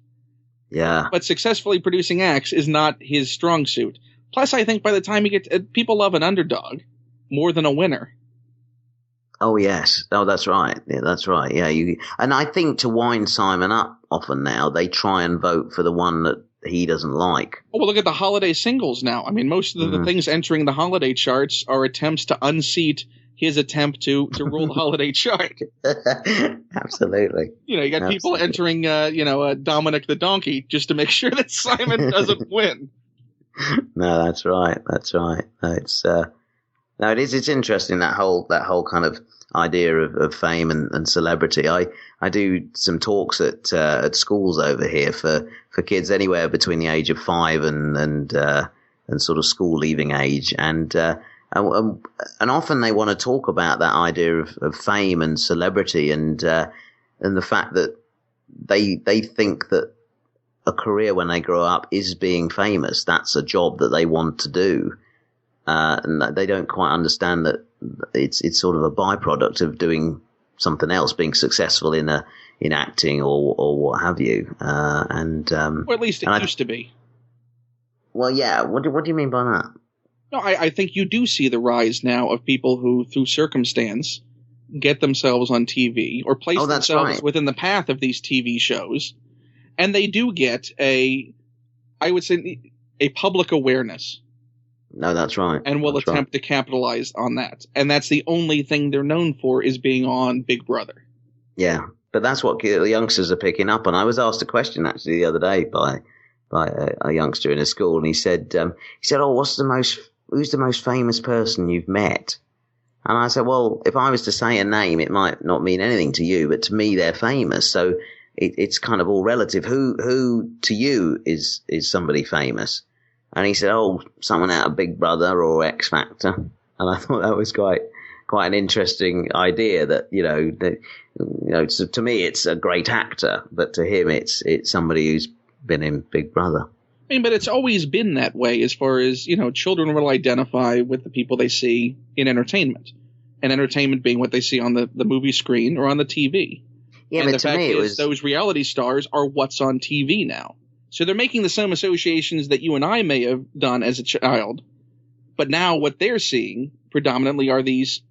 Yeah. But successfully producing acts is not his strong suit. Plus, I think by the time people love an underdog more than a winner. Oh, yes. Oh, that's right. Yeah, that's right. Yeah. And I think to wind Simon up often now, they try and vote for the one that he doesn't like. Oh, well, look at the holiday singles now. I mean, most of the things entering the holiday charts are attempts to unseat his attempt to rule the holiday chart. Absolutely. You got people entering, Dominic the Donkey just to make sure that Simon doesn't win. No, that's right. No, it's interesting, that whole kind of idea of fame and celebrity. I do some talks at schools over here for kids anywhere between the age of 5 and sort of school leaving age, and often they want to talk about that idea of fame and celebrity, and the fact that they think that a career when they grow up is being famous. That's a job that they want to do. And they don't quite understand that it's sort of a byproduct of doing something else, being successful in acting or what have you. Or at least it used to be. Well, yeah. What do you mean by that? No, I think you do see the rise now of people who, through circumstance, get themselves on TV or place themselves within the path of these TV shows, and they do get a public awareness. No, that's right. And will attempt to capitalize on that. And that's the only thing they're known for, is being on Big Brother. Yeah, but that's what the youngsters are picking up on. I was asked a question actually the other day by a youngster in a school, and he said, "Oh, who's the most famous person you've met?" And I said, "Well, if I was to say a name, it might not mean anything to you, but to me, they're famous. So it's kind of all relative. Who to you is somebody famous?" And he said, "Oh, someone out of Big Brother or X Factor." And I thought that was quite an interesting idea. That so to me it's a great actor, but to him it's somebody who's been in Big Brother. I mean, but it's always been that way as far as children will identify with the people they see in entertainment, and entertainment being what they see on the movie screen or on the TV. Yeah, and but the to me fact is, those reality stars are what's on TV now. So they're making the same associations that you and I may have done as a child, but now what they're seeing predominantly are these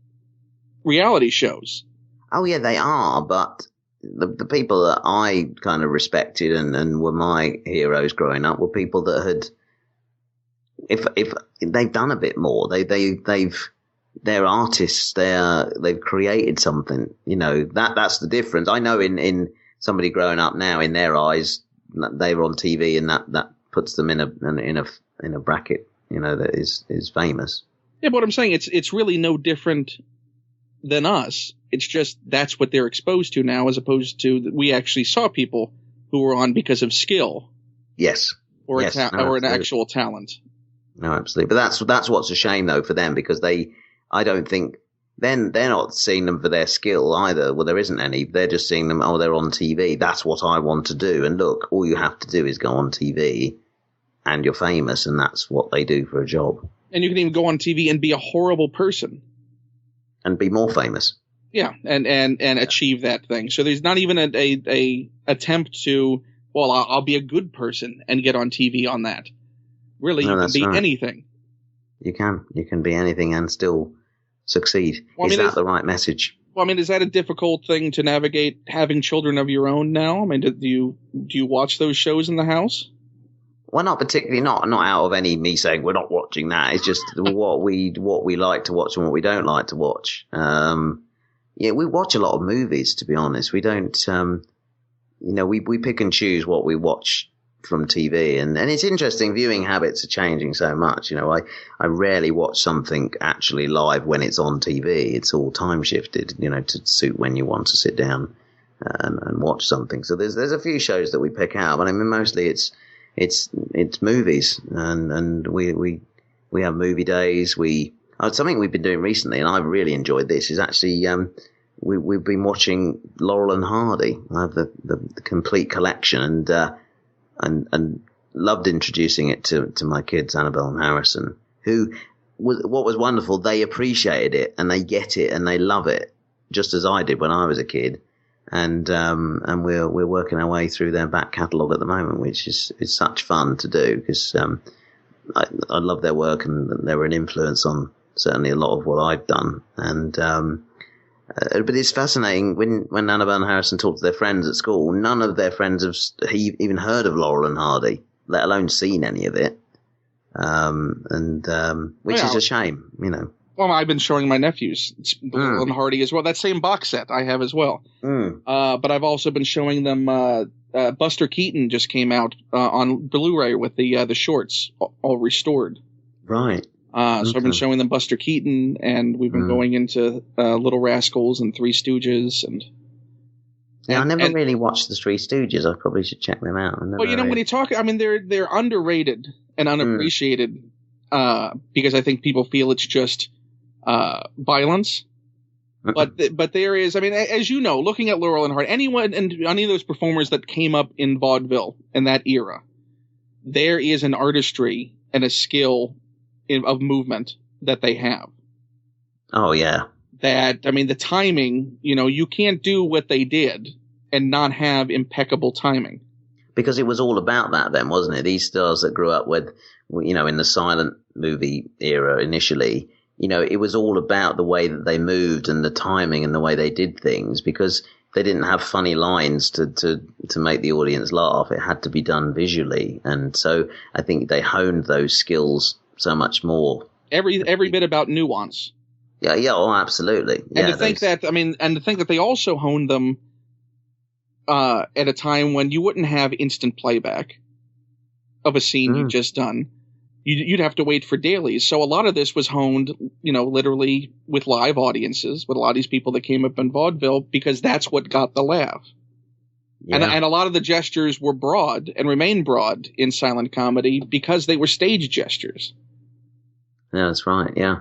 reality shows. Oh yeah, they are, but the people that I kind of respected and were my heroes growing up were people that had, if they've done a bit more, they're artists, they've created something, that's the difference. I know in somebody growing up now, in their eyes, they were on TV, and that puts them in a bracket, that is famous. Yeah, but what I'm saying, it's really no different than us. It's just that's what they're exposed to now, as opposed to that we actually saw people who were on because of skill. Yes. Or an actual talent. No, absolutely. But that's what's a shame though for them, because I don't think then they're not seeing them for their skill either. Well, there isn't any. They're just seeing them, they're on TV. That's what I want to do. And look, all you have to do is go on TV and you're famous, and that's what they do for a job. And you can even go on TV and be a horrible person. And be more famous. Yeah, and achieve that thing. So there's not even a attempt to, well, I'll be a good person and get on TV on that. Really, you can be anything. You can be anything and still succeed. Well, is that the right message? Well, I mean, is that a difficult thing to navigate, having children of your own now? I mean, do you watch those shows in the house? Well, not particularly, not out of any me saying we're not watching that. It's just what we like to watch and what we don't like to watch. Yeah, we watch a lot of movies, to be honest. We don't, we pick and choose what we watch from TV, and it's interesting. Viewing habits are changing so much. I rarely watch something actually live when it's on TV. It's all time shifted, to suit when you want to sit down and watch something. So there's a few shows that we pick out, but I mean mostly it's movies, and we have movie days. Something we've been doing recently, and I've really enjoyed this, is actually we've been watching Laurel and Hardy. I have the complete collection, and loved introducing it to my kids, Annabelle and Harrison, what was wonderful, they appreciated it and they get it and they love it, just as I did when I was a kid. And we're working our way through their back catalogue at the moment, which is such fun to do, because I love their work, and they were an influence on certainly a lot of what I've done. And but it's fascinating when Annabelle and Harrison talk to their friends at school. None of their friends have even heard of Laurel and Hardy. let alone seen any of it. Which is a shame, you know. Well, I've been showing my nephews Laurel and Hardy as well. That same box set I have as well. But I've also been showing them Buster Keaton just came out on Blu-ray with the shorts all restored. Right. So I've been showing them Buster Keaton, and we've been going into Little Rascals and Three Stooges, I never really watched the Three Stooges. I probably should check them out. Well, you know, when you talk, I mean, they're underrated and unappreciated because I think people feel it's just violence. But there is, I mean, as you know, looking at Laurel and Hardy, anyone and any of those performers that came up in vaudeville in that era, there is an artistry and a skill of movement that they have. Oh, yeah. That, I mean, the timing, you know, you can't do what they did and not have impeccable timing. Because it was all about that then, wasn't it? These stars that grew up with, you know, in the silent movie era initially, you know, it was all about the way that they moved and the timing and the way they did things, because they didn't have funny lines to make the audience laugh. It had to be done visually. And so I think they honed those skills so much more. Every bit about nuance. Yeah, oh, absolutely. And to think that they also honed them at a time when you wouldn't have instant playback of a scene you'd just done. You'd have to wait for dailies. So a lot of this was honed, you know, literally with live audiences, with a lot of these people that came up in vaudeville, because that's what got the laugh. Yeah. And a lot of the gestures were broad and remain broad in silent comedy because they were stage gestures. Yeah, that's right. Yeah.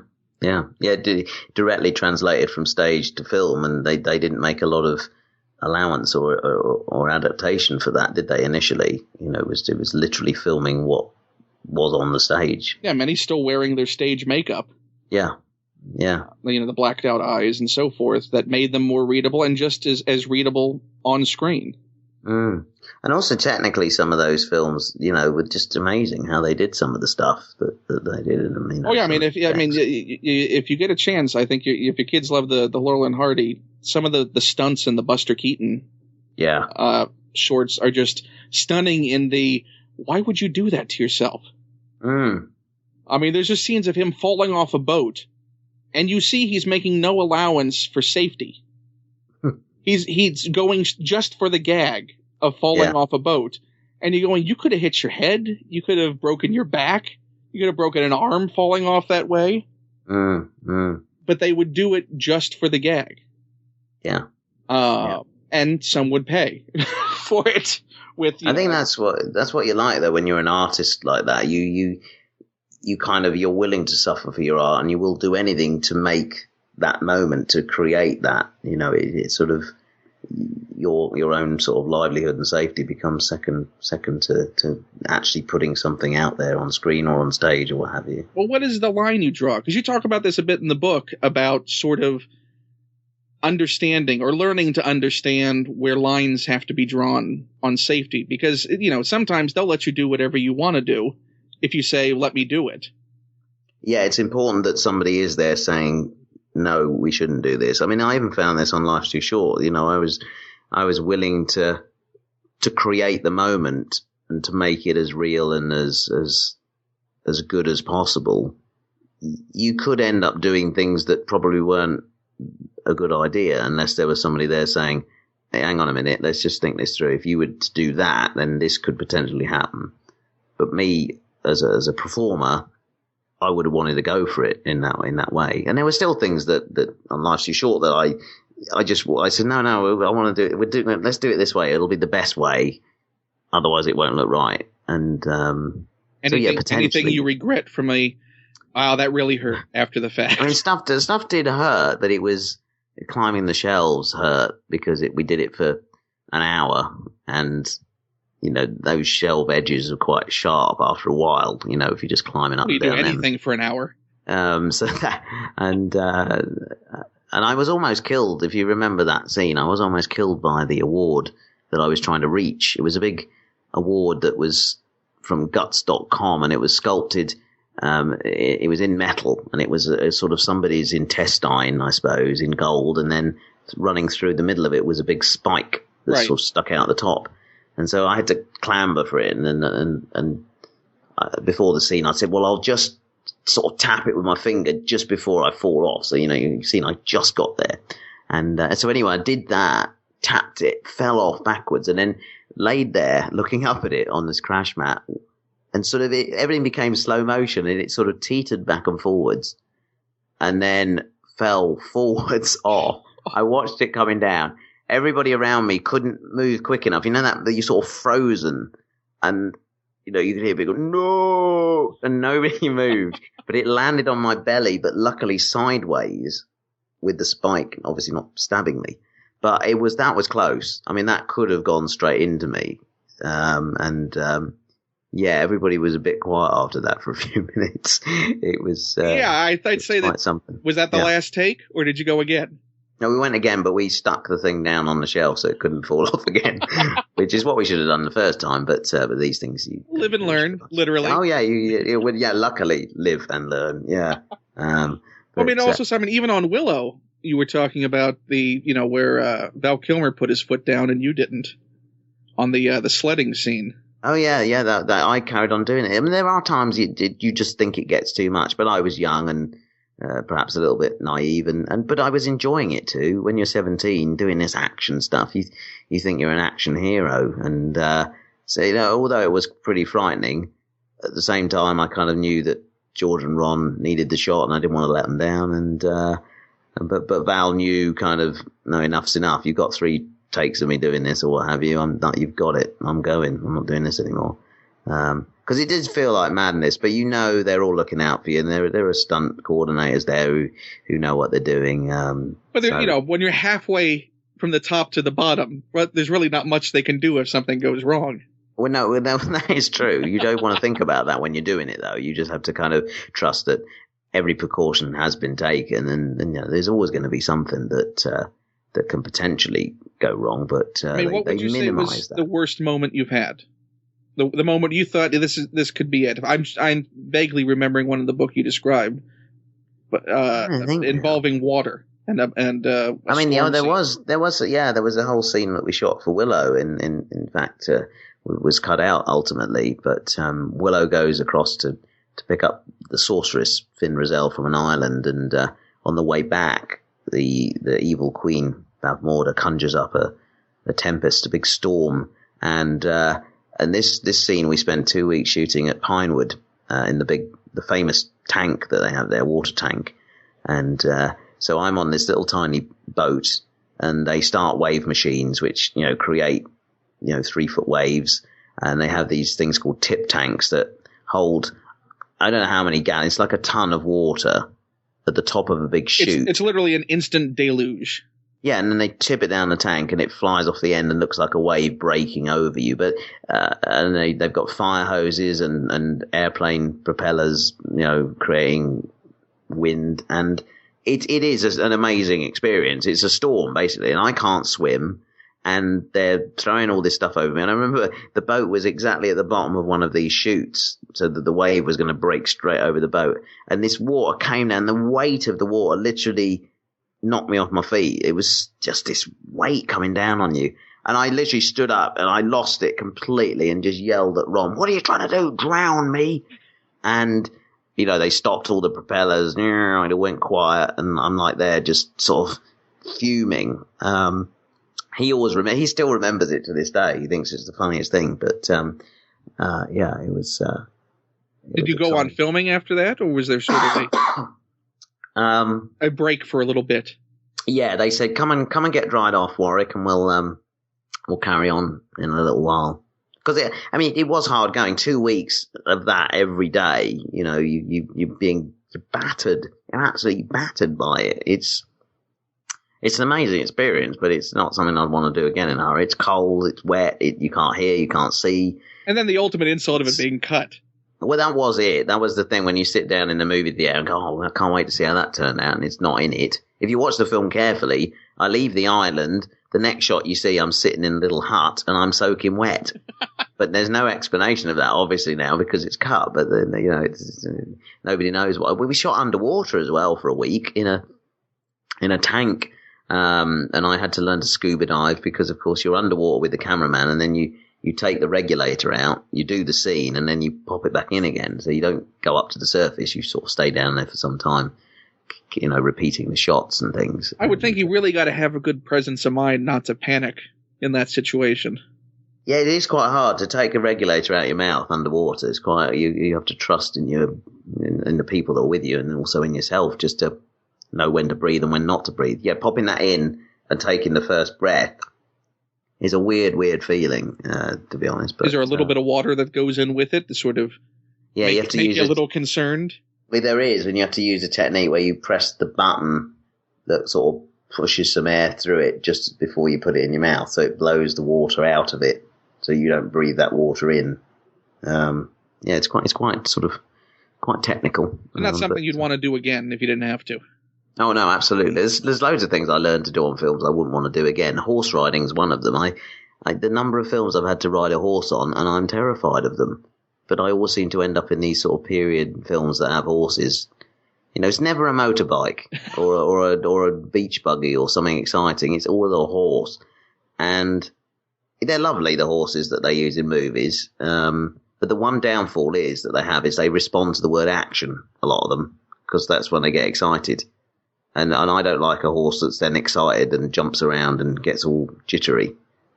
Directly translated from stage to film, and they didn't make a lot of allowance or adaptation for that, did they? Initially, you know, it was literally filming what was on the stage. Yeah, many still wearing their stage makeup. Yeah. You know, the blacked out eyes and so forth that made them more readable and just as readable on screen. And also technically some of those films, you know, were just amazing how they did some of the stuff that they did in them. You know, if you get a chance, I think if your kids love the Laurel and Hardy, some of the stunts in the Buster Keaton shorts are just stunning in the, why would you do that to yourself? I mean, there's just scenes of him falling off a boat, and you see he's making no allowance for safety. He's going just for the gag of falling off a boat. And you're going, you could have hit your head. You could have broken your back. You could have broken an arm falling off that way. But they would do it just for the gag. Yeah. And some would pay for it. I think that's what you like, though, when you're an artist like that. You kind of, you're willing to suffer for your art, and you will do anything to make that moment, to create that. You know, it's sort of your own sort of livelihood and safety becomes second to actually putting something out there on screen or on stage or what have you. Well, what is the line you draw? Because you talk about this a bit in the book about sort of understanding or learning to understand where lines have to be drawn on safety, because, you know, sometimes they'll let you do whatever you want to do if you say, let me do it. Yeah, it's important that somebody is there saying, no, we shouldn't do this. I mean, I even found this on Life's Too Short. You know, I was willing to create the moment and to make it as real and as good as possible. You could end up doing things that probably weren't a good idea unless there was somebody there saying, hey, hang on a minute, let's just think this through. If you were to do that, then this could potentially happen. But me, as a performer, I would have wanted to go for it in that way. And there were still things that on Life's Too Short that I said, no, I want to do it. Let's do it this way. It'll be the best way. Otherwise it won't look right. And, anything you regret from that really hurt after the fact. I mean, stuff did hurt, that it was climbing the shelves hurt because we did it for an hour, and, you know, those shelf edges are quite sharp after a while, you know, if you're just climbing up and down. You do anything for an hour. And I was almost killed. If you remember that scene, I was almost killed by the award that I was trying to reach. It was a big award that was from guts.com, and it was sculpted. It was in metal, and it was a sort of somebody's intestine, I suppose, in gold, and then running through the middle of it was a big spike that sort of stuck out the top. And so I had to clamber for it. And before the scene, I said, well, I'll just sort of tap it with my finger just before I fall off. So, you've seen I just got there. And so anyway, I did that, tapped it, fell off backwards, and then laid there looking up at it on this crash mat. And sort of everything became slow motion, and it sort of teetered back and forwards and then fell forwards off. I watched it coming down. Everybody around me couldn't move quick enough. That you're sort of frozen, and you could hear people go, no, and nobody moved. But it landed on my belly, but luckily sideways with the spike, obviously not stabbing me. But that was close. I mean, that could have gone straight into me. Yeah, everybody was a bit quiet after that for a few minutes. It was I'd say that something. Was that the last take, or did you go again? No, we went again, but we stuck the thing down on the shelf so it couldn't fall off again, which is what we should have done the first time. But these things, you live and learn, literally. Oh yeah, you would. Yeah, luckily live and learn. Yeah. Also, Simon, even on Willow, you were talking about where Val Kilmer put his foot down and you didn't on the sledding scene. Oh yeah, that I carried on doing it. I mean, there are times you just think it gets too much, but I was young and perhaps a little bit naive, but I was enjoying it too. When you're 17, doing this action stuff, you think you're an action hero, and so although it was pretty frightening, at the same time I kind of knew that George and Ron needed the shot, and I didn't want to let them down, but Val knew kind of, no, enough's enough. You've got 3 takes of me doing this or what have you. You've got it. I'm going. I'm not doing this anymore. Because it did feel like madness, but they're all looking out for you, and there are stunt coordinators there who know what they're doing. But when you're halfway from the top to the bottom, there's really not much they can do if something goes wrong. Well, no, that is true. You don't want to think about that when you're doing it, though. You just have to kind of trust that every precaution has been taken, and there's always going to be something that can potentially go wrong. But what would you say was the worst moment you've had? The moment you thought this could be it. I'm vaguely remembering one in the book you described, but involving water and there was a whole scene that we shot for Willow. In fact, was cut out ultimately. But Willow goes across to pick up the sorceress Finn Rizal from an island, and on the way back, the evil queen Bavmorda conjures up a tempest, a big storm, and this scene we spent 2 weeks shooting at Pinewood in the famous tank that they have there, water tank, and so I'm on this little tiny boat, and they start wave machines which create 3-foot waves, and they have these things called tip tanks that hold, I don't know how many gallons, it's like a ton of water at the top of a big chute. It's literally an instant deluge. Yeah, and then they tip it down the tank, and it flies off the end and looks like a wave breaking over you. But and they've got fire hoses and airplane propellers, creating wind, and it is an amazing experience. It's a storm basically, and I can't swim, and they're throwing all this stuff over me. And I remember the boat was exactly at the bottom of one of these chutes, so that the wave was going to break straight over the boat. And this water came down. The weight of the water literally knocked me off my feet. It was just this weight coming down on you. And I literally stood up and I lost it completely and just yelled at Ron, "What are you trying to do? Drown me?" And, they stopped all the propellers, and it went quiet, and I'm like there just sort of fuming. He still remembers it to this day. He thinks it's the funniest thing, but, it was, Did you go on filming after that, or was there sort of a break for a little bit? Yeah, they said, come and get dried off, Warwick, and we'll carry on in a little while. Because it was hard going. 2 weeks of that every day. You're being battered. You're absolutely battered by it. It's an amazing experience, but it's not something I'd want to do again in a hurry. It's cold, it's wet, you can't hear, you can't see. And then the ultimate insult of it being cut. Well, that was it. That was the thing when you sit down in the movie theater and go, "Oh, I can't wait to see how that turned out," and it's not in it. If you watch the film carefully, I leave the island, the next shot you see I'm sitting in a little hut and I'm soaking wet. But there's no explanation of that, obviously, now because it's cut. But then, nobody knows what. We shot underwater as well for a week in a tank. And I had to learn to scuba dive because, of course, you're underwater with the cameraman, and then you you take the regulator out, you do the scene, and then you pop it back in again. So you don't go up to the surface. You sort of stay down there for some time, repeating the shots and things. I would think you really got to have a good presence of mind not to panic in that situation. Yeah, it is quite hard to take a regulator out of your mouth underwater. It's quite you have to trust in the people that are with you, and also in yourself, just to know when to breathe and when not to breathe. Yeah, popping that in and taking the first breath is a weird feeling, to be honest. But, is there a little bit of water that goes in with it to sort of you have to use you a little concerned? Well, there is, and you have to use a technique where you press the button that sort of pushes some air through it just before you put it in your mouth, so it blows the water out of it, so you don't breathe that water in. It's quite sort of quite technical. And that's something you'd want to do again if you didn't have to. Oh no, absolutely. There's loads of things I learned to do on films I wouldn't want to do again. Horse riding is one of them. The number of films I've had to ride a horse on, and I'm terrified of them. But I always seem to end up in these sort of period films that have horses. It's never a motorbike or a beach buggy or something exciting. It's always a horse, and they're lovely, the horses that they use in movies. But the one downfall is that they respond to the word action, a lot of them, because that's when they get excited. And I don't like a horse that's then excited and jumps around and gets all jittery.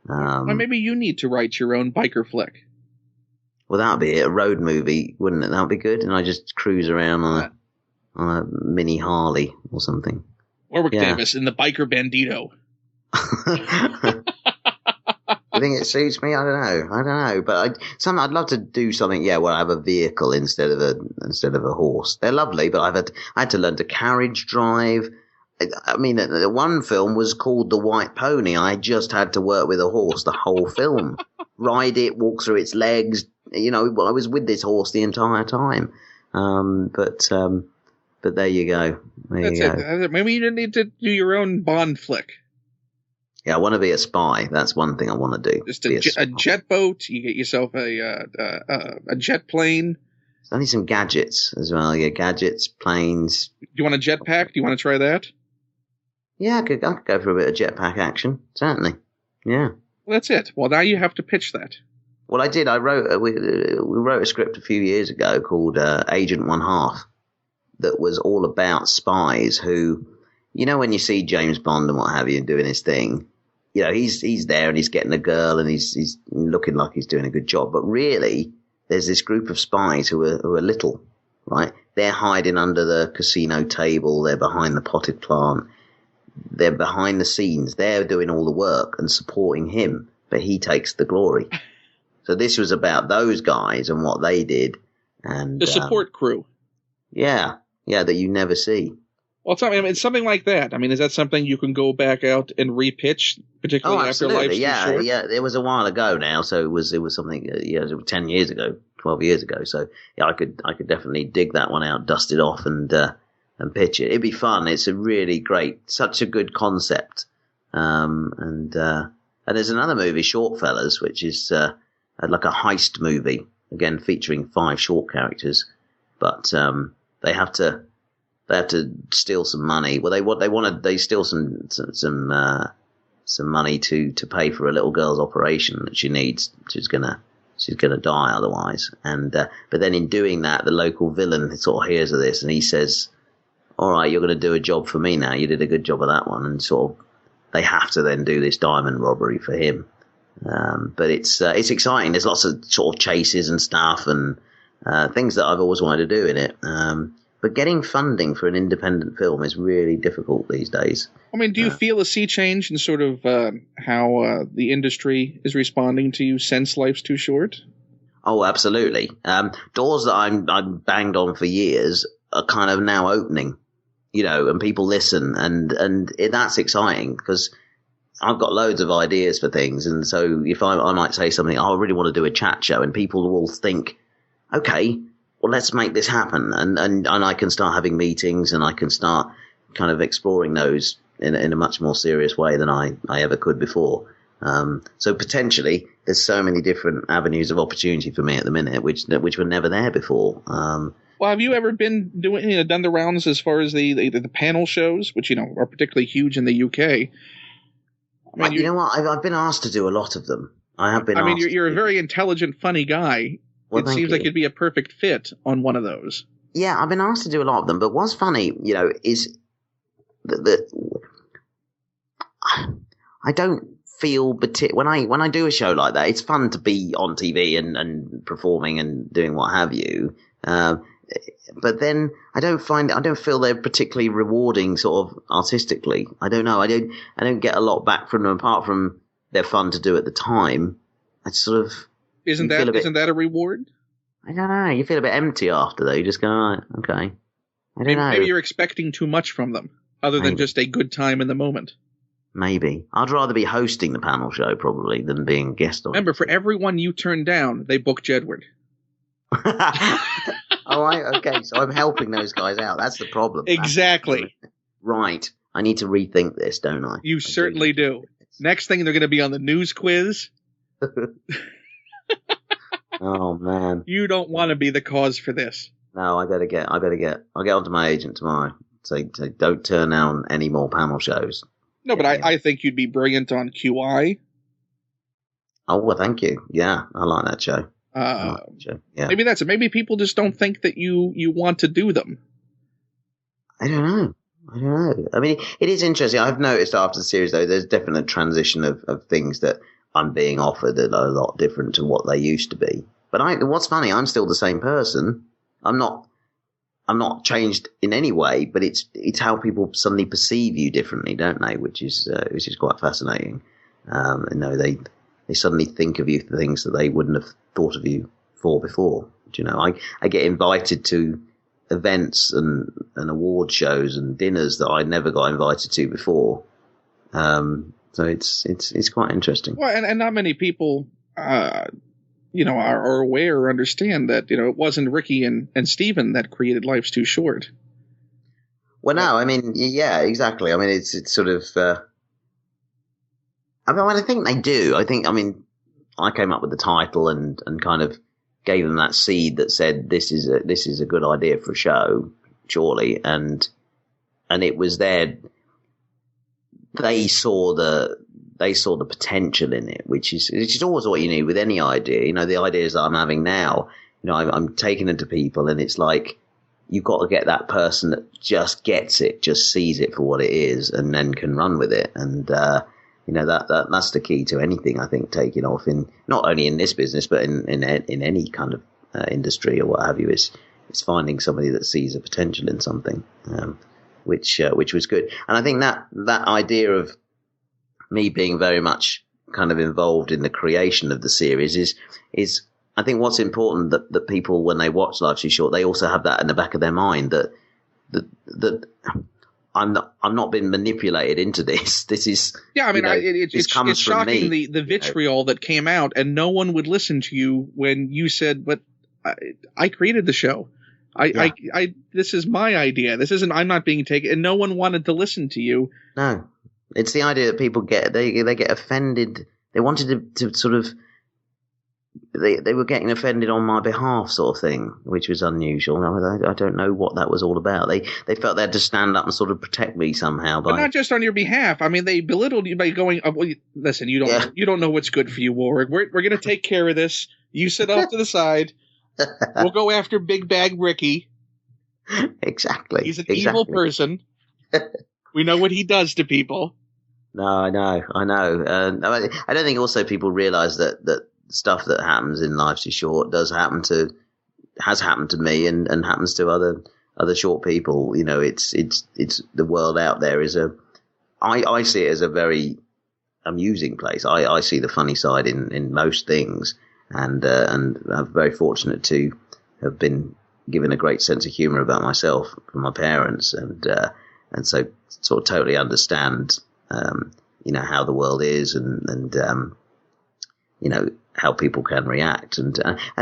Well, maybe you need to write your own biker flick. Well, that'd be it. A road movie, wouldn't it? That'd be good. And I just cruise around on a mini Harley or something. Warwick Davis in the Biker Bandito. I think it suits me. I don't know. But I'd love to do something. Yeah, where I have a vehicle instead of a horse. They're lovely, but I had to learn to carriage drive. I mean, the one film was called The White Pony. I just had to work with a horse the whole film, ride it, walk through its legs. I was with this horse the entire time. But there you go. That's it. Maybe you need to do your own Bond flick. Yeah, I want to be a spy. That's one thing I want to do. Just a jet boat. You get yourself a jet plane. I need some gadgets as well. Yeah, gadgets, planes. Do you want a jetpack? Do you want to try that? Yeah, I could go for a bit of jetpack action. Certainly. Yeah. Well, that's it. Well, now you have to pitch that. Well, I did. We wrote a script a few years ago called Agent One Half that was all about spies who, when you see James Bond and what have you doing his thing, he's there and he's getting a girl and he's looking like he's doing a good job. But really, there's this group of spies who are little, right? They're hiding under the casino table. They're behind the potted plant. They're behind the scenes. They're doing all the work and supporting him, but he takes the glory. So this was about those guys and what they did. And the support crew. Yeah, that you never see. Well, it's something like that. I mean, is that something you can go back out and repitch, particularly after life's too short? Yeah. It was a while ago now, so it was something. It was 10 years ago, 12 years ago. So yeah, I could definitely dig that one out, dust it off, and pitch it. It'd be fun. It's a really great, such a good concept. And there's another movie, Short Fellas, which is like a heist movie, again featuring 5 short characters, but they have to steal some money. Well, they steal some money to pay for a little girl's operation that she needs. She's gonna die otherwise. And but then in doing that, the local villain sort of hears of this and he says, "All right, you're going to do a job for me now. You did a good job of that one." And sort of they have to then do this diamond robbery for him. But it's exciting. There's lots of sort of chases and stuff and things that I've always wanted to do in it. But getting funding for an independent film is really difficult these days. I mean, do you feel a sea change in sort of how the industry is responding to you since Life's Too Short? Oh, absolutely. Doors that I'm banged on for years are kind of now opening, and people listen, and that's exciting because I've got loads of ideas for things. And so if I might say something, I really want to do a chat show, and people will think, okay, well, let's make this happen. And I can start having meetings and I can start kind of exploring those in a much more serious way than I ever could before. So potentially there's so many different avenues of opportunity for me at the minute, which were never there before. Well, have you ever been done the rounds as far as the panel shows, which, are particularly huge in the UK? I mean, you know what? I've been asked to do a lot of them. I have been. I mean, you're a very intelligent, funny guy. Well, it seems like you'd be a perfect fit on one of those. Yeah, I've been asked to do a lot of them, but what's funny, is that I don't feel when I do a show like that, it's fun to be on TV and performing and doing what have you. But then I don't feel they're particularly rewarding, sort of artistically. I don't know. I don't get a lot back from them apart from they're fun to do at the time. I sort of isn't that a reward? I don't know. You feel a bit empty after, though. You just go, right, okay. I don't know. Maybe you're expecting too much from them, other than just a good time in the moment. Maybe. I'd rather be hosting the panel show, probably, than being a guest on it. Remember, for everyone you turn down, they book Jedward. All right, okay. So I'm helping those guys out. That's the problem. Exactly. Right. I need to rethink this, don't I? You certainly do. Next thing, they're going to be on the news quiz. Oh man! You don't want to be the cause for this. No, I'll get onto my agent tomorrow. Say don't turn down any more panel shows. No, but I think you'd be brilliant on QI. Oh well, thank you. Yeah, I like that show. Yeah. Maybe that's it. Maybe people just don't think that you want to do them. I don't know. I mean, it is interesting. I've noticed after the series, though, there's definitely a transition of things that I'm being offered that are a lot different to what they used to be. But what's funny, I'm still the same person. I'm not changed in any way, but it's how people suddenly perceive you differently, don't they? Which is quite fascinating. They suddenly think of you for things that they wouldn't have thought of you for before. Do you know, I get invited to events and award shows and dinners that I never got invited to before. So it's quite interesting. Well, and not many people, are aware or understand that, it wasn't Ricky and Steven that created Life's Too Short. Well, no, I mean, yeah, exactly. I mean, it's sort of, I think they do. I came up with the title and kind of gave them that seed that said, this is a good idea for a show, surely. And it was there. They saw the potential in it, which is always what you need with any idea. The ideas that I'm having now, I'm taking them to people, and it's like you've got to get that person that just gets it, just sees it for what it is, and then can run with it. And that's the key to anything, I think, taking off in not only in this business but in any kind of industry or what have you. Is finding somebody that sees a potential in something. Which was good. And I think that idea of me being very much kind of involved in the creation of the series is I think what's important that people, when they watch Life's Too Short, they also have that in the back of their mind that I'm not being manipulated into this. This is, yeah, I mean, it's shocking the vitriol that came out, and no one would listen to you when you said, but I created the show. This is my idea. This isn't, I'm not being taken, and no one wanted to listen to you. No, it's the idea that people they get offended. They wanted to sort of, they were getting offended on my behalf, sort of thing, which was unusual. I don't know what that was all about. They felt they had to stand up and sort of protect me somehow. But not just on your behalf. I mean, they belittled you by going, well, listen, you don't know what's good for you, Warwick. We're going to take care of this. You sit off to the side. We'll go after Big Bag Ricky. Exactly. He's an evil person. We know what he does to people. No, I know. I don't think also people realize that stuff that happens in Life's Too Short has happened to me and happens to other short people. It's the world out there I see it as a very amusing place. I see the funny side in most things. And I'm very fortunate to have been given a great sense of humour about myself from my parents, and so sort of totally understand, how the world is, and how people can react, and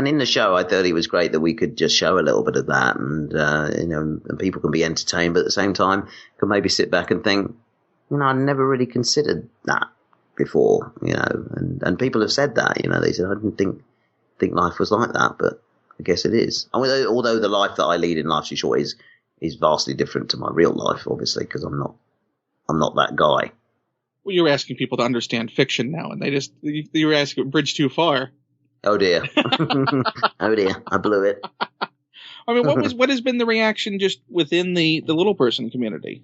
in the show I thought it was great that we could just show a little bit of that, and and people can be entertained, but at the same time can maybe sit back and think, I never really considered that before, and people have said that, they said, I didn't think life was like that, but I guess it is. Although the life that I lead in Life's Too Short is vastly different to my real life, obviously, because I'm not that guy. Well, you're asking people to understand fiction now, and you're asking a bridge too far. Oh dear. Oh dear. I blew it. I mean, what has been the reaction just within the little person community?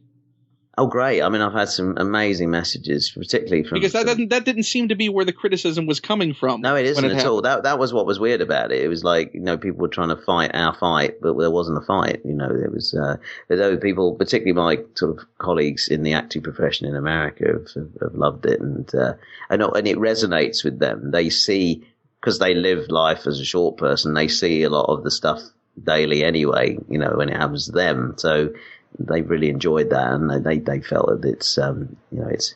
Oh, great. I mean, I've had some amazing messages, particularly from... Because that didn't seem to be where the criticism was coming from. No, it isn't at all. That was what was weird about it. It was like, people were trying to fight our fight, but there wasn't a fight. There was, though people, particularly my sort of colleagues in the acting profession in America have loved it. And it resonates with them. They see, because they live life as a short person, they see a lot of the stuff daily anyway, when it happens to them. So they really enjoyed that, and they felt that it's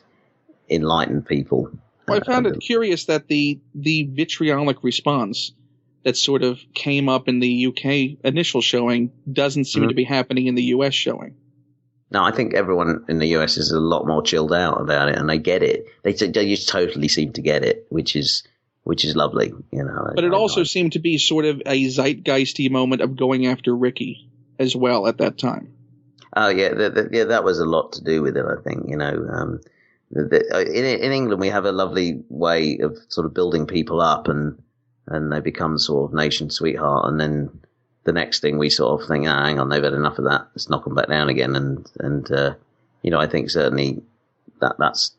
enlightened people. Well, I found it curious that the vitriolic response that sort of came up in the UK initial showing doesn't seem to be happening in the US showing. No, I think everyone in the US is a lot more chilled out about it, and they get it. They just totally seem to get it, which is lovely, But it also seemed to be sort of a zeitgeisty moment of going after Ricky as well at that time. Oh yeah, that was a lot to do with it. I think in England we have a lovely way of sort of building people up, and they become sort of nation sweetheart, and then the next thing we sort of think, hang on, they've had enough of that. Let's knock them back down again. And I think certainly that's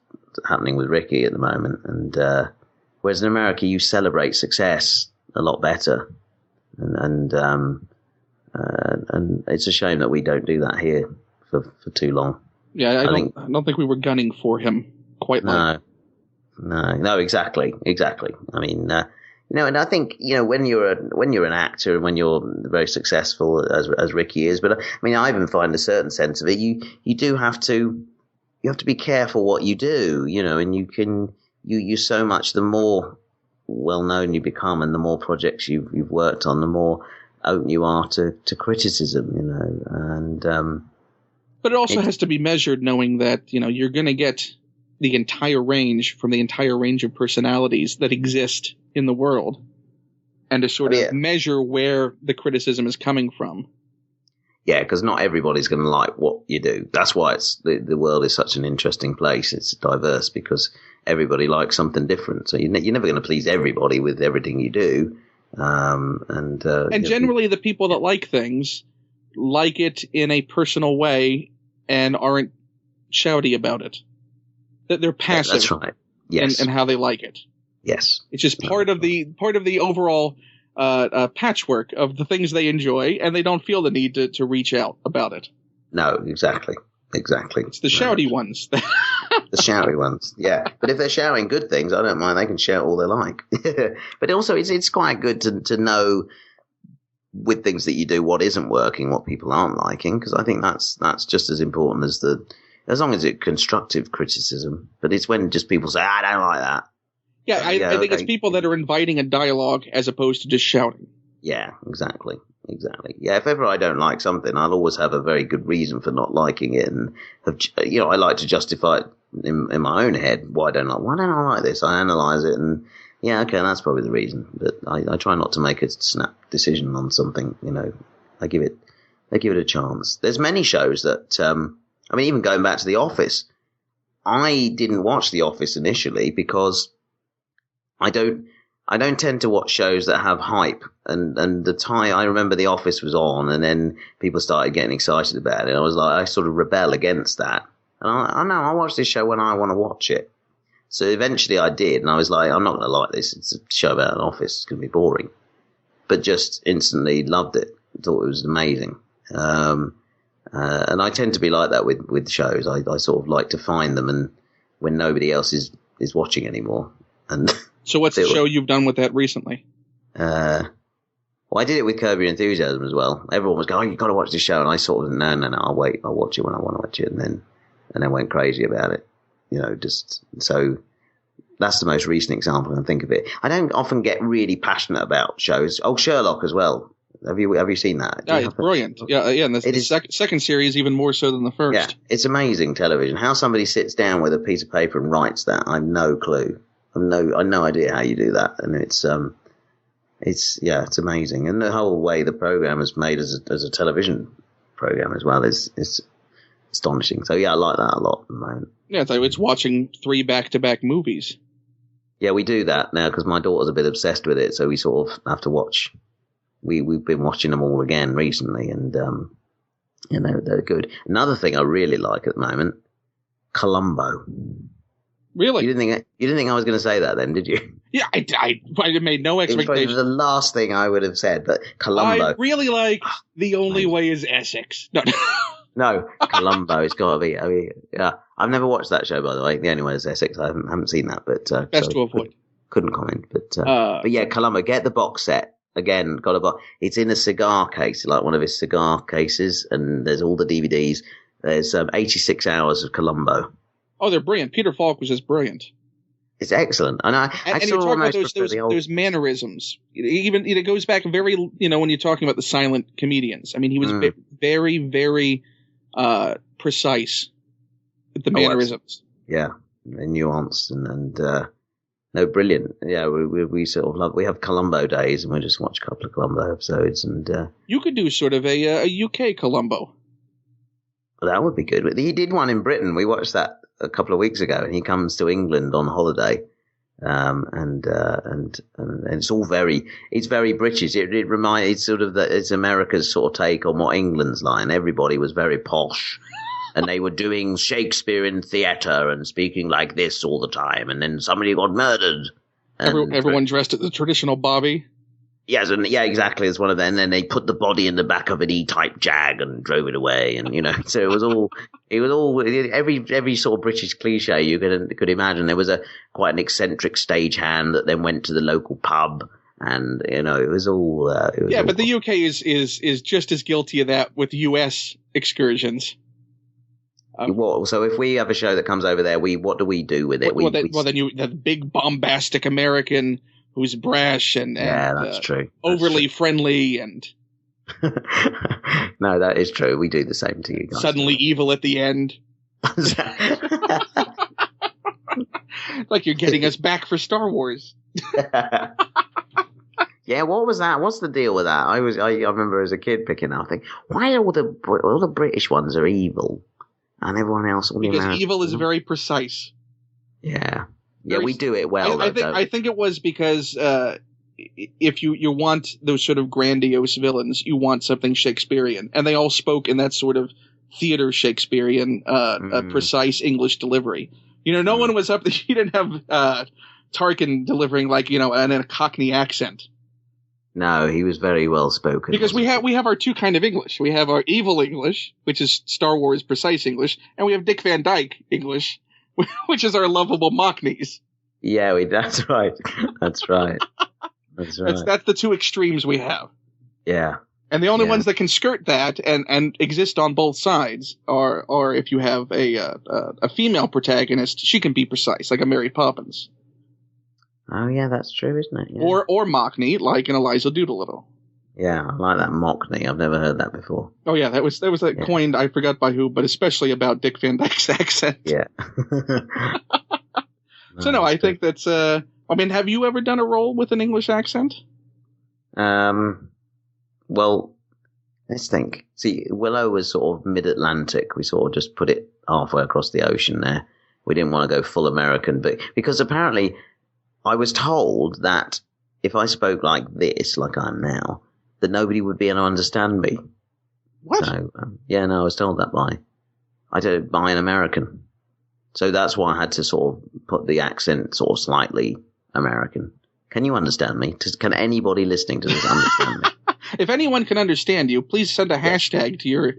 happening with Ricky at the moment. And whereas in America you celebrate success a lot better, and it's a shame that we don't do that here for too long. Yeah, I don't think we were gunning for him quite like. No, exactly. I mean, and I think when you're an actor and when you're very successful as Ricky is, but I mean, I even find a certain sense of it. You do have to be careful what you do, and you so much the more well known you become and the more projects you've worked on, the more open you are to criticism, and but it also has to be measured, knowing that you're going to get the entire range from the entire range of personalities that exist in the world, and to sort of measure where the criticism is coming from. Yeah, because not everybody's going to like what you do. That's why it's the world is such an interesting place. It's diverse because everybody likes something different. So you're never going to please everybody with everything you do. And generally the people that like things like it in a personal way and aren't shouty about it. That they're passive. That's right. Yes. And how they like it. Yes. It's just part of the overall patchwork of the things they enjoy, and they don't feel the need to reach out about it. No, exactly. It's the shouty ones. The shouty ones, yeah. But if they're shouting good things, I don't mind. They can shout all they like. But also, it's quite good to know with things that you do what isn't working, what people aren't liking, because I think that's just as important as long as it's constructive criticism. But it's when just people say, I don't like that. Yeah, I think it's people that are inviting a dialogue as opposed to just shouting. Yeah, exactly. Yeah, if ever I don't like something, I'll always have a very good reason for not liking it, and I like to justify it in my own head. Why don't I like this? I analyze it, and yeah, okay, that's probably the reason. But I try not to make a snap decision on something. I give it a chance. There's many shows that even going back to The Office, I didn't watch The Office initially because I don't tend to watch shows that have hype, and the time I remember The Office was on, and then people started getting excited about it. I was like, I sort of rebel against that, and I'll watch this show when I want to watch it. So eventually I did, and I was like, I'm not going to like this. It's a show about an office. It's going to be boring, but just instantly loved it. Thought it was amazing. And I tend to be like that with shows. I sort of like to find them, and when nobody else is watching anymore, and. So what's the show you've done with that recently? Well, I did it with Curb Your Enthusiasm as well. Everyone was going, you've got to watch this show. And I sort of, no, I'll wait. I'll watch it when I want to watch it. And then went crazy about it. So that's the most recent example I can think of it. I don't often get really passionate about shows. Oh, Sherlock as well. Have you seen that? Yeah, it's brilliant. Yeah, and the second series even more so than the first. Yeah, it's amazing television. How somebody sits down with a piece of paper and writes that, I've no clue. I've no idea how you do that, and it's amazing. And the whole way the program is made as a television program as well is astonishing. So yeah, I like that a lot at the moment. Yeah, it's watching 3 back-to-back movies. Yeah, we do that now because my daughter's a bit obsessed with it, so we sort of have to watch. We've been watching them all again recently, and they're good. Another thing I really like at the moment, Columbo. Really? You didn't think I was going to say that then, did you? Yeah, I made no expectation. It was the last thing I would have said, but Columbo. I really like The Only Way is Essex. No. No, Columbo has got to be. I mean, yeah, I've never watched that show, by the way. The Only Way is Essex. I haven't seen that, but best to avoid. Couldn't comment, but yeah, Columbo. Get the box set again. Got a box. It's in a cigar case, like one of his cigar cases, and there's all the DVDs. There's 86 hours of Columbo. Oh, they're brilliant. Peter Falk was just brilliant. It's excellent, and I you're talking about those mannerisms. Even it goes back very, when you're talking about the silent comedians. I mean, he was very, very precise with the mannerisms. Yeah, nuanced and no, brilliant. Yeah, we sort of love. We have Columbo days, and we just watch a couple of Columbo episodes. And you could do sort of a UK Columbo. Well, that would be good. He did one in Britain. We watched that a couple of weeks ago, and he comes to England on holiday. And it's all it's very British. It's sort of it's America's sort of take on what England's like. Everybody was very posh, and they were doing Shakespeare in theatre and speaking like this all the time. And then somebody got murdered. Everyone dressed as the traditional Bobby. Yes, and yeah, exactly. It's one of them. And then they put the body in the back of an E-type Jag and drove it away. And so it was all every sort of British cliche you could imagine. There was quite an eccentric stagehand that then went to the local pub, and it was all. But the UK is just as guilty of that with US excursions. So if we have a show that comes over there, what do we do with it? The big bombastic American who's brash and yeah, that's true. Overly friendly and. No, that is true. We do the same to you guys. Suddenly evil at the end. Like you're getting us back for Star Wars. Yeah, what was that? What's the deal with that? I remember as a kid picking up, thinking, why are all the British ones are evil, and everyone else? Because evil is very precise. Yeah. Yeah, we do it well. I think it was because if you want those sort of grandiose villains, you want something Shakespearean, and they all spoke in that sort of theater Shakespearean, precise English delivery. No one was up there. You didn't have Tarkin delivering like in a Cockney accent. No, he was very well spoken. Because we have our two kind of English. We have our evil English, which is Star Wars precise English, and we have Dick Van Dyke English, which is our lovable Mockneys. Yeah, that's right. That's right. That's right. That's the two extremes we have. Yeah. And the only ones that can skirt that and exist on both sides are if you have a female protagonist, she can be precise, like a Mary Poppins. Oh yeah, that's true, isn't it? Yeah. Or Mockney, like an Eliza Doolittle. Yeah, I like that Mockney. I've never heard that before. Oh yeah, that was coined, I forgot by who, but especially about Dick Van Dyke's accent. Yeah. So no, I think that's. Have you ever done a role with an English accent? Well, let's think. See, Willow was sort of mid-Atlantic. We sort of just put it halfway across the ocean there. We didn't want to go full American, but because apparently I was told that if I spoke like this, like I am now, that nobody would be able to understand me. What? So, I was told that by an American. So that's why I had to sort of put the accent sort of slightly American. Can you understand me? Can anybody listening to this understand me? If anyone can understand you, please send a hashtag to your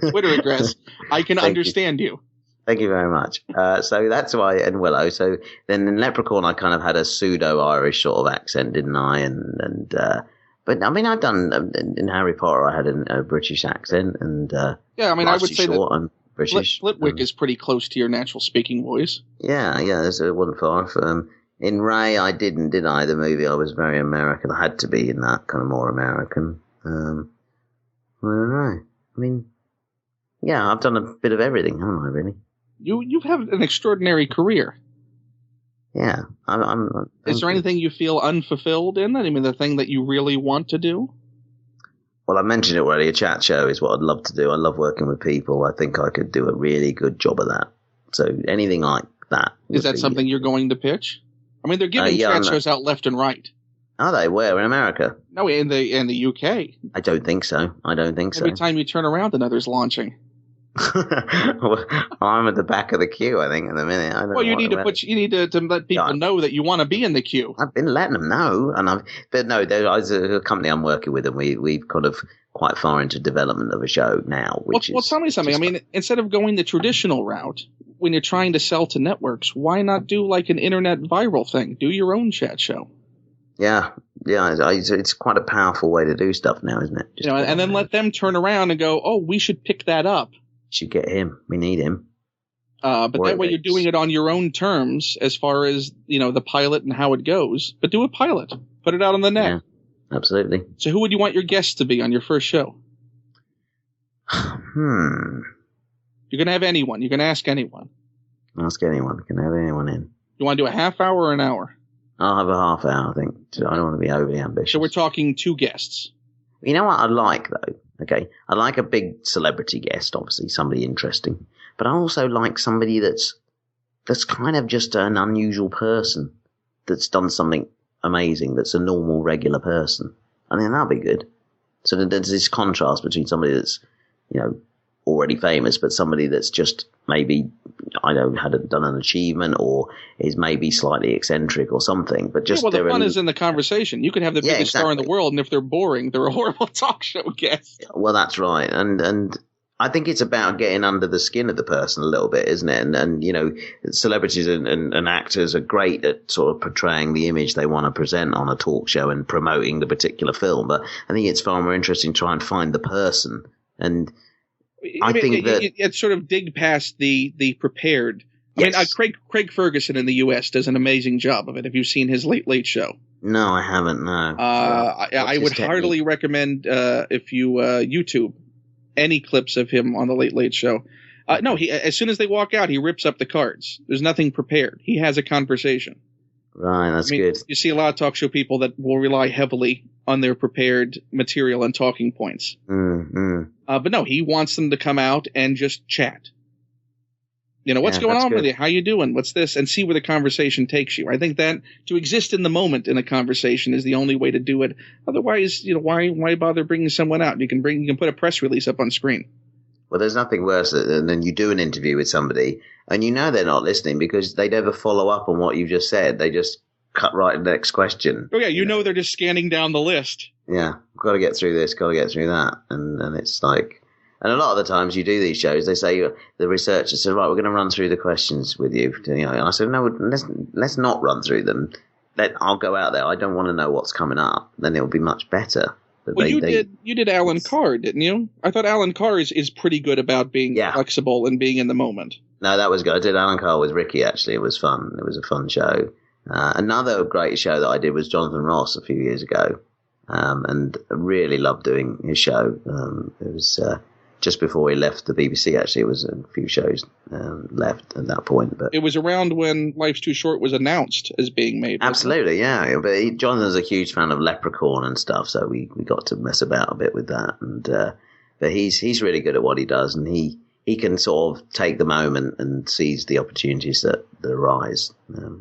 Twitter address. I can understand you. Thank you very much. So that's why in Willow. So then in Leprechaun, I kind of had a pseudo-Irish sort of accent, didn't I? But I mean, I've done in Harry Potter, I had a British accent, and I would say that I'm British. Flitwick is pretty close to your natural speaking voice. Yeah, it wasn't far from. In Ray, I didn't, did I? The movie, I was very American. I had to be in that kind of more American. I don't know. I mean, yeah, I've done a bit of everything, haven't I? Really? You've had an extraordinary career. Yeah, Is there anything you feel unfulfilled in that? I mean, the thing that you really want to do? Well, I mentioned it already. A chat show is what I'd love to do. I love working with people. I think I could do a really good job of that. So anything like that. Is that something you're going to pitch? I mean, they're giving chat shows out left and right. Are they? Where? In America? No, in the UK. I don't think so. Every time you turn around, another's launching. Well, I'm at the back of the queue, I think, in a minute. You need to let people know that you want to be in the queue. I've been letting them know, but no, there's a company I'm working with, and we've kind of quite far into development of a show now. Well, tell me something. I mean, instead of going the traditional route, when you're trying to sell to networks, why not do like an internet viral thing? Do your own chat show. Yeah, it's quite a powerful way to do stuff now, isn't it? And then let them turn around and go, oh, we should pick that up. Should get him. We need him. But that way you're doing it on your own terms as far as, the pilot and how it goes. But do a pilot. Put it out on the net. Yeah, absolutely. So who would you want your guests to be on your first show? You're going to have anyone. You can ask anyone. Ask anyone. You can have anyone in. You want to do a half hour or an hour? I'll have a half hour, I think. I don't want to be overly ambitious. So we're talking 2 guests. You know what I like, though? Okay, I like a big celebrity guest, obviously, somebody interesting. But I also like somebody that's kind of just an unusual person that's done something amazing, that's a normal, regular person. I think that'd be good. So there's this contrast between somebody that's, already famous, but somebody that's just maybe, hadn't done an achievement or is maybe slightly eccentric or something. But just the fun is in the conversation. You could have the biggest star in the world, and if they're boring, they're a horrible talk show guest. Well, that's right. And I think it's about getting under the skin of the person a little bit, isn't it? And celebrities and actors are great at sort of portraying the image they want to present on a talk show and promoting the particular film. But I think it's far more interesting to try and find the person. And I think that it's sort of dig past the prepared. Yes. I mean, Craig Ferguson in the U.S. does an amazing job of it. Have you seen his Late Late Show? No, I haven't. No. I would heartily recommend if you YouTube any clips of him on the Late Late Show. No, as soon as they walk out, he rips up the cards. There's nothing prepared. He has a conversation. Right, that's good. You see a lot of talk show people that will rely heavily on their prepared material and talking points. But no, he wants them to come out and just chat. What's going on with you? How you doing? What's this? And see where the conversation takes you. I think that to exist in the moment in a conversation is the only way to do it. Otherwise, why bother bringing someone out? You can put a press release up on screen. Well, there's nothing worse than you do an interview with somebody and they're not listening because they never follow up on what you've just said. They just cut right to the next question. Oh, yeah, they're just scanning down the list. Yeah, got to get through this, got to get through that. And it's like... And a lot of the times you do these shows, they say, the researcher says, right, we're going to run through the questions with you. And I said, no, let's not run through them. I'll go out there. I don't want to know what's coming up. Then it'll be much better. Well, you did Alan Carr, didn't you? I thought Alan Carr is pretty good about being flexible and being in the moment. No, that was good. I did Alan Carr with Ricky, actually. It was fun. It was a fun show. Another great show that I did was Jonathan Ross a few years ago. And I really loved doing his show. It was just before he left the BBC, actually. It was a few shows left at that point. But it was around when Life's Too Short was announced as being made. Absolutely, yeah. But Jonathan's a huge fan of Leprechaun and stuff, so we got to mess about a bit with that. And but he's really good at what he does, and he can sort of take the moment and seize the opportunities that arise,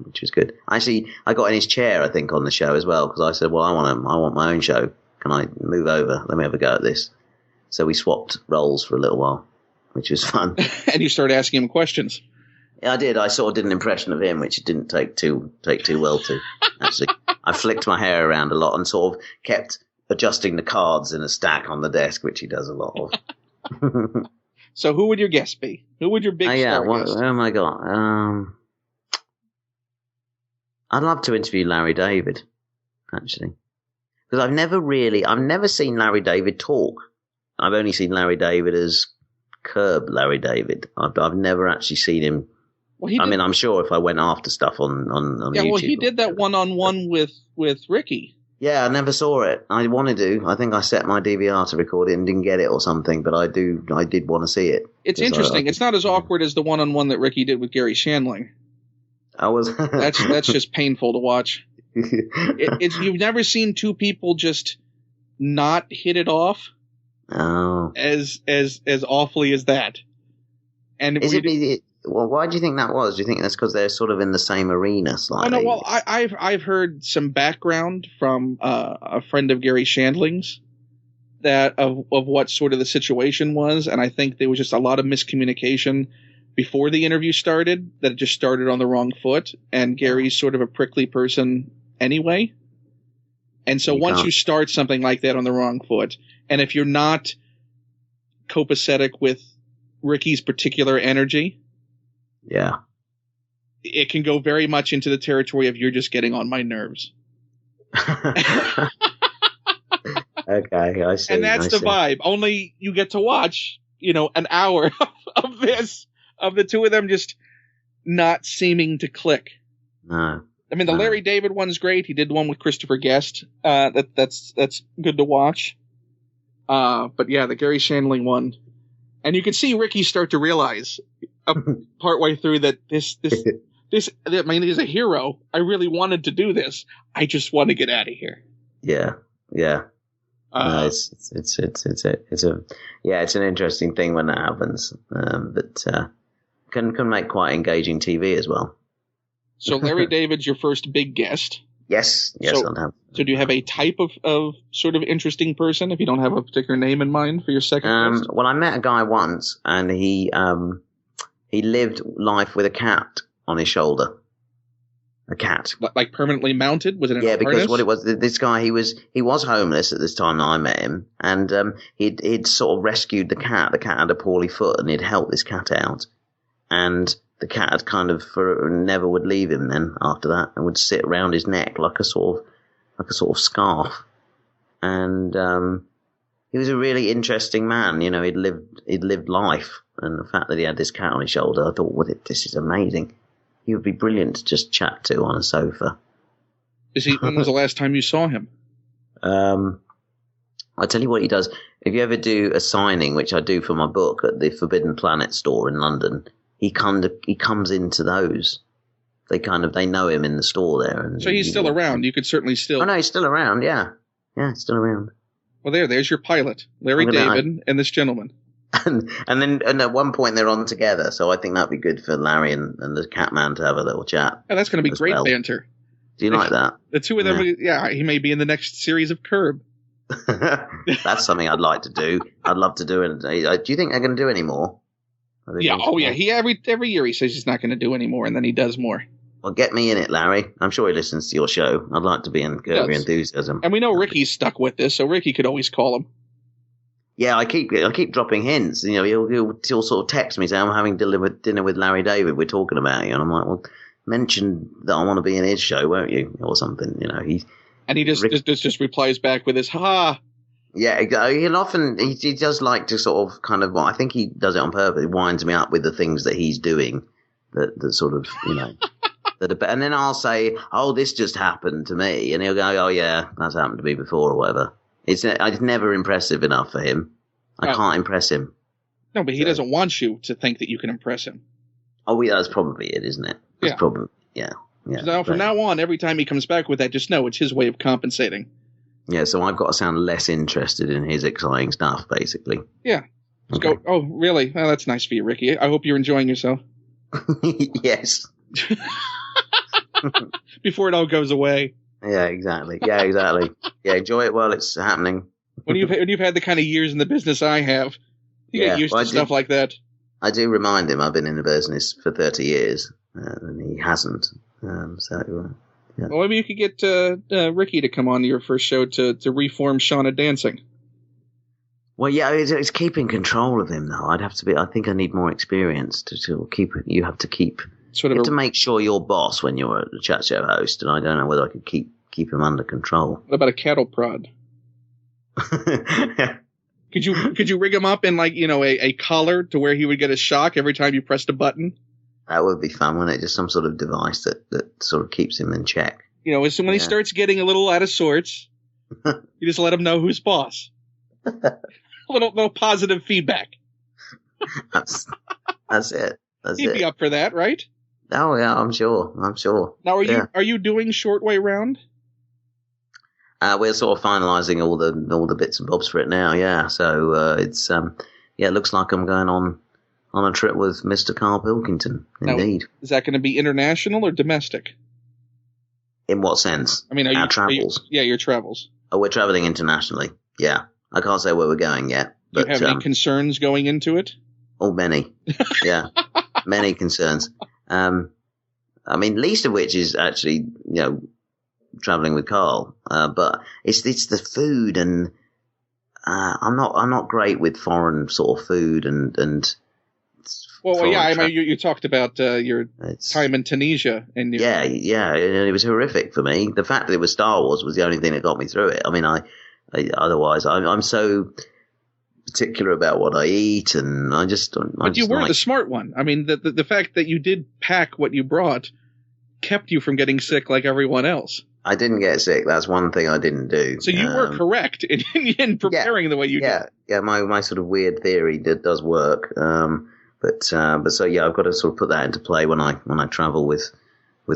which is good. Actually, I got in his chair, I think, on the show as well, because I said, well, I want my own show. Can I move over? Let me have a go at this. So we swapped roles for a little while, which was fun. And you started asking him questions. Yeah, I did. I sort of did an impression of him, which it didn't take too well to. Actually, I flicked my hair around a lot and sort of kept adjusting the cards in a stack on the desk, which he does a lot of. So who would your guest be? Who would your big star guest? Oh my God. I'd love to interview Larry David, actually. Because I've never seen Larry David talk. I've only seen Larry David as Curb Larry David. I've never actually seen him. Well, I'm sure if I went after stuff on YouTube. Yeah, well, he did that one-on-one with Ricky. Yeah, I never saw it. I wanted to. I think I set my DVR to record it and didn't get it or something, but I did want to see it. It's interesting. It's not as awkward as the one-on-one that Ricky did with Gary Shandling. That's just painful to watch. You've never seen two people just not hit it off as awfully as that. And well, why do you think that was? Do you think that's because they're sort of in the same arena slightly? Oh no, well, I've heard some background from a friend of Gary Shandling's that of what sort of the situation was, and I think there was just a lot of miscommunication before the interview started, that it just started on the wrong foot, and Gary's sort of a prickly person anyway. And so once you start something like that on the wrong foot, and if you're not copacetic with Ricky's particular energy, it can go very much into the territory of you're just getting on my nerves. Okay, I see. And that's the vibe. Only you get to watch, an hour of this, of the two of them just not seeming to click. No. I mean, the Larry David one's great. He did one with Christopher Guest. That's good to watch. But yeah, the Gary Shandling one. And you can see Ricky start to realize partway through that this, I mean, he's a hero. I really wanted to do this. I just want to get out of here. Yeah. No, it's an interesting thing when that happens. But can make quite engaging TV as well. So Larry David's your first big guest. Yes, I'll have. So do you have a type of sort of interesting person if you don't have a particular name in mind for your second guest? Well, I met a guy once, and he lived life with a cat on his shoulder. A cat, like permanently mounted? Was it an because harness? what it was, this guy, he was homeless at this time that I met him, and he'd sort of rescued the cat. The cat had a poorly foot, and he'd helped this cat out, and the cat had kind of never would leave him then after that, and would sit around his neck like a sort of scarf. And he was a really interesting man. He'd lived life, and the fact that he had this cat on his shoulder, I thought, this is amazing. He would be brilliant to just chat to on a sofa. When was the last time you saw him? I'll tell you what he does. If you ever do a signing, which I do for my book at the Forbidden Planet store in London, he comes into those. They know him in the store there. And so he's still around. You could certainly still. Oh no, he's still around. Yeah, he's still around. Well, there's your pilot, Larry David, and this gentleman. And at one point they're on together, so I think that'd be good for Larry and the Catman to have a little chat. Oh, that's going to be great banter. Do you like that? The two of them, he may be in the next series of Curb. That's something I'd like to do. I'd love to do it. Do you think they're going to do any more? Yeah, He every year he says he's not going to do any more, and then he does more. Well, get me in it, Larry. I'm sure he listens to your show. I'd like to be in Curb Your Enthusiasm. And we know Ricky's stuck with this, so Ricky could always call him. Yeah, I keep dropping hints. He'll sort of text me saying, I'm having dinner with Larry David. We're talking about you. And I'm like, well, mention that I want to be in his show, won't you? Or something, And he just replies back with his, ha. Yeah, he does like to sort of I think he does it on purpose. He winds me up with the things that he's doing that sort of, and then I'll say, oh, this just happened to me. And he'll go, oh yeah, that's happened to me before or whatever. It's never impressive enough for him. I can't impress him. No, but he doesn't want you to think that you can impress him. Oh, yeah, that's probably it, isn't it? That's probably, yeah. So from now on, every time he comes back with that, just know it's his way of compensating. Yeah, so I've got to sound less interested in his exciting stuff, basically. Yeah. Just go, oh, really? Well, that's nice for you, Ricky. I hope you're enjoying yourself. Yes. Before it all goes away. Yeah, exactly. Yeah, enjoy it while it's happening. When you've had the kind of years in the business I have, you get used to stuff like that. I do remind him I've been in the business for 30 years, and he hasn't. Yeah. Well, maybe you could get Ricky to come on to your first show to reform Shauna Dancing. Well, yeah, it's keeping control of him, though. I think I need more experience to keep it. You have to keep... You have to make sure you're boss when you're a chat show host, and I don't know whether I could keep him under control. What about a cattle prod? Could you rig him up in a collar to where he would get a shock every time you pressed a button? That would be fun, wouldn't it? Just some sort of device that sort of keeps him in check. When he starts getting a little out of sorts, you just let him know who's boss. a little positive feedback. That's it. He'd be up for that, right? Oh yeah, I'm sure. Now, are you doing shortwave round? We're sort of finalising all the bits and bobs for it now. Yeah, so it's it looks like I'm going on a trip with Mr. Carl Pilkington. Indeed. Now, is that going to be international or domestic? In what sense? I mean, our travels. Your travels. Oh, we're travelling internationally. Yeah, I can't say where we're going yet. But, do you have any concerns going into it? Oh, many. Yeah, many concerns. I mean, least of which is actually, traveling with Carl. But it's the food, and I'm not great with foreign sort of food and. Well, yeah, I mean, you talked about your time in Tunisia, and yeah, it was horrific for me. The fact that it was Star Wars was the only thing that got me through it. I mean, otherwise I'm so particular about what I eat, and But you were the smart one. I mean, the fact that you did pack what you brought kept you from getting sick like everyone else. I didn't get sick. That's one thing I didn't do. So you were correct in preparing the way you did. Yeah, my sort of weird theory does work. But so yeah, I've got to sort of put that into play when I travel with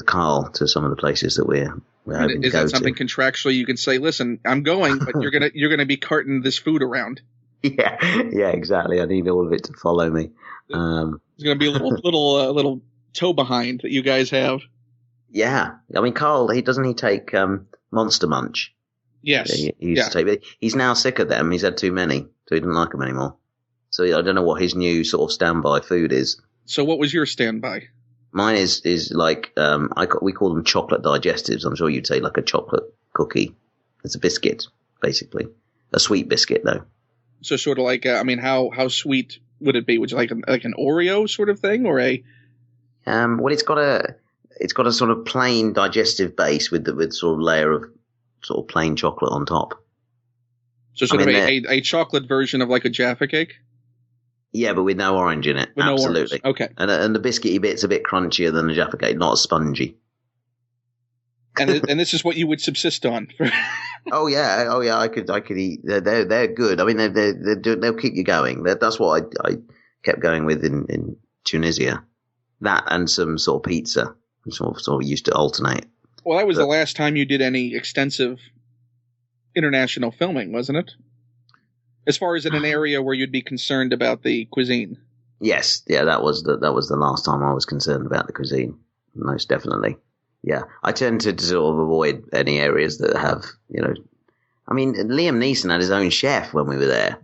Carl to some of the places that we're hoping to go to. Is that something contractually you can say? Listen, I'm going, but you're gonna be carting this food around. Yeah, exactly. I need all of it to follow me. There's gonna be a little toe behind that you guys have. Yeah, I mean, Carl, he take Monster Munch. Yes, he used to take, but he's now sick of them. He's had too many, so he doesn't like them anymore. So I don't know what his new sort of standby food is. So what was your standby? Mine is like we call them chocolate digestives. I'm sure you'd say like a chocolate cookie. It's a biscuit, basically, a sweet biscuit though. So sort of like how sweet would it be? Would you like an Oreo sort of thing, or a? Well, it's got a sort of plain digestive base with sort of layer of sort of plain chocolate on top. So sort of a chocolate version of like a Jaffa cake. Yeah, but with no orange in it. With absolutely. No orange. Okay. And the biscuity bit's a bit crunchier than the Jaffa cake, not as spongy. And this is what you would subsist on. Oh yeah. I could eat. They're good. I mean, they'll keep you going. That's what I kept going with in Tunisia. That and some sort of pizza. Sort of used to alternate. Well, that was the last time you did any extensive international filming, wasn't it? As far as in an area where you'd be concerned about the cuisine. Yes, yeah, that was the last time I was concerned about the cuisine. Most definitely. Yeah, I tend to sort of avoid any areas that have, I mean, Liam Neeson had his own chef when we were there.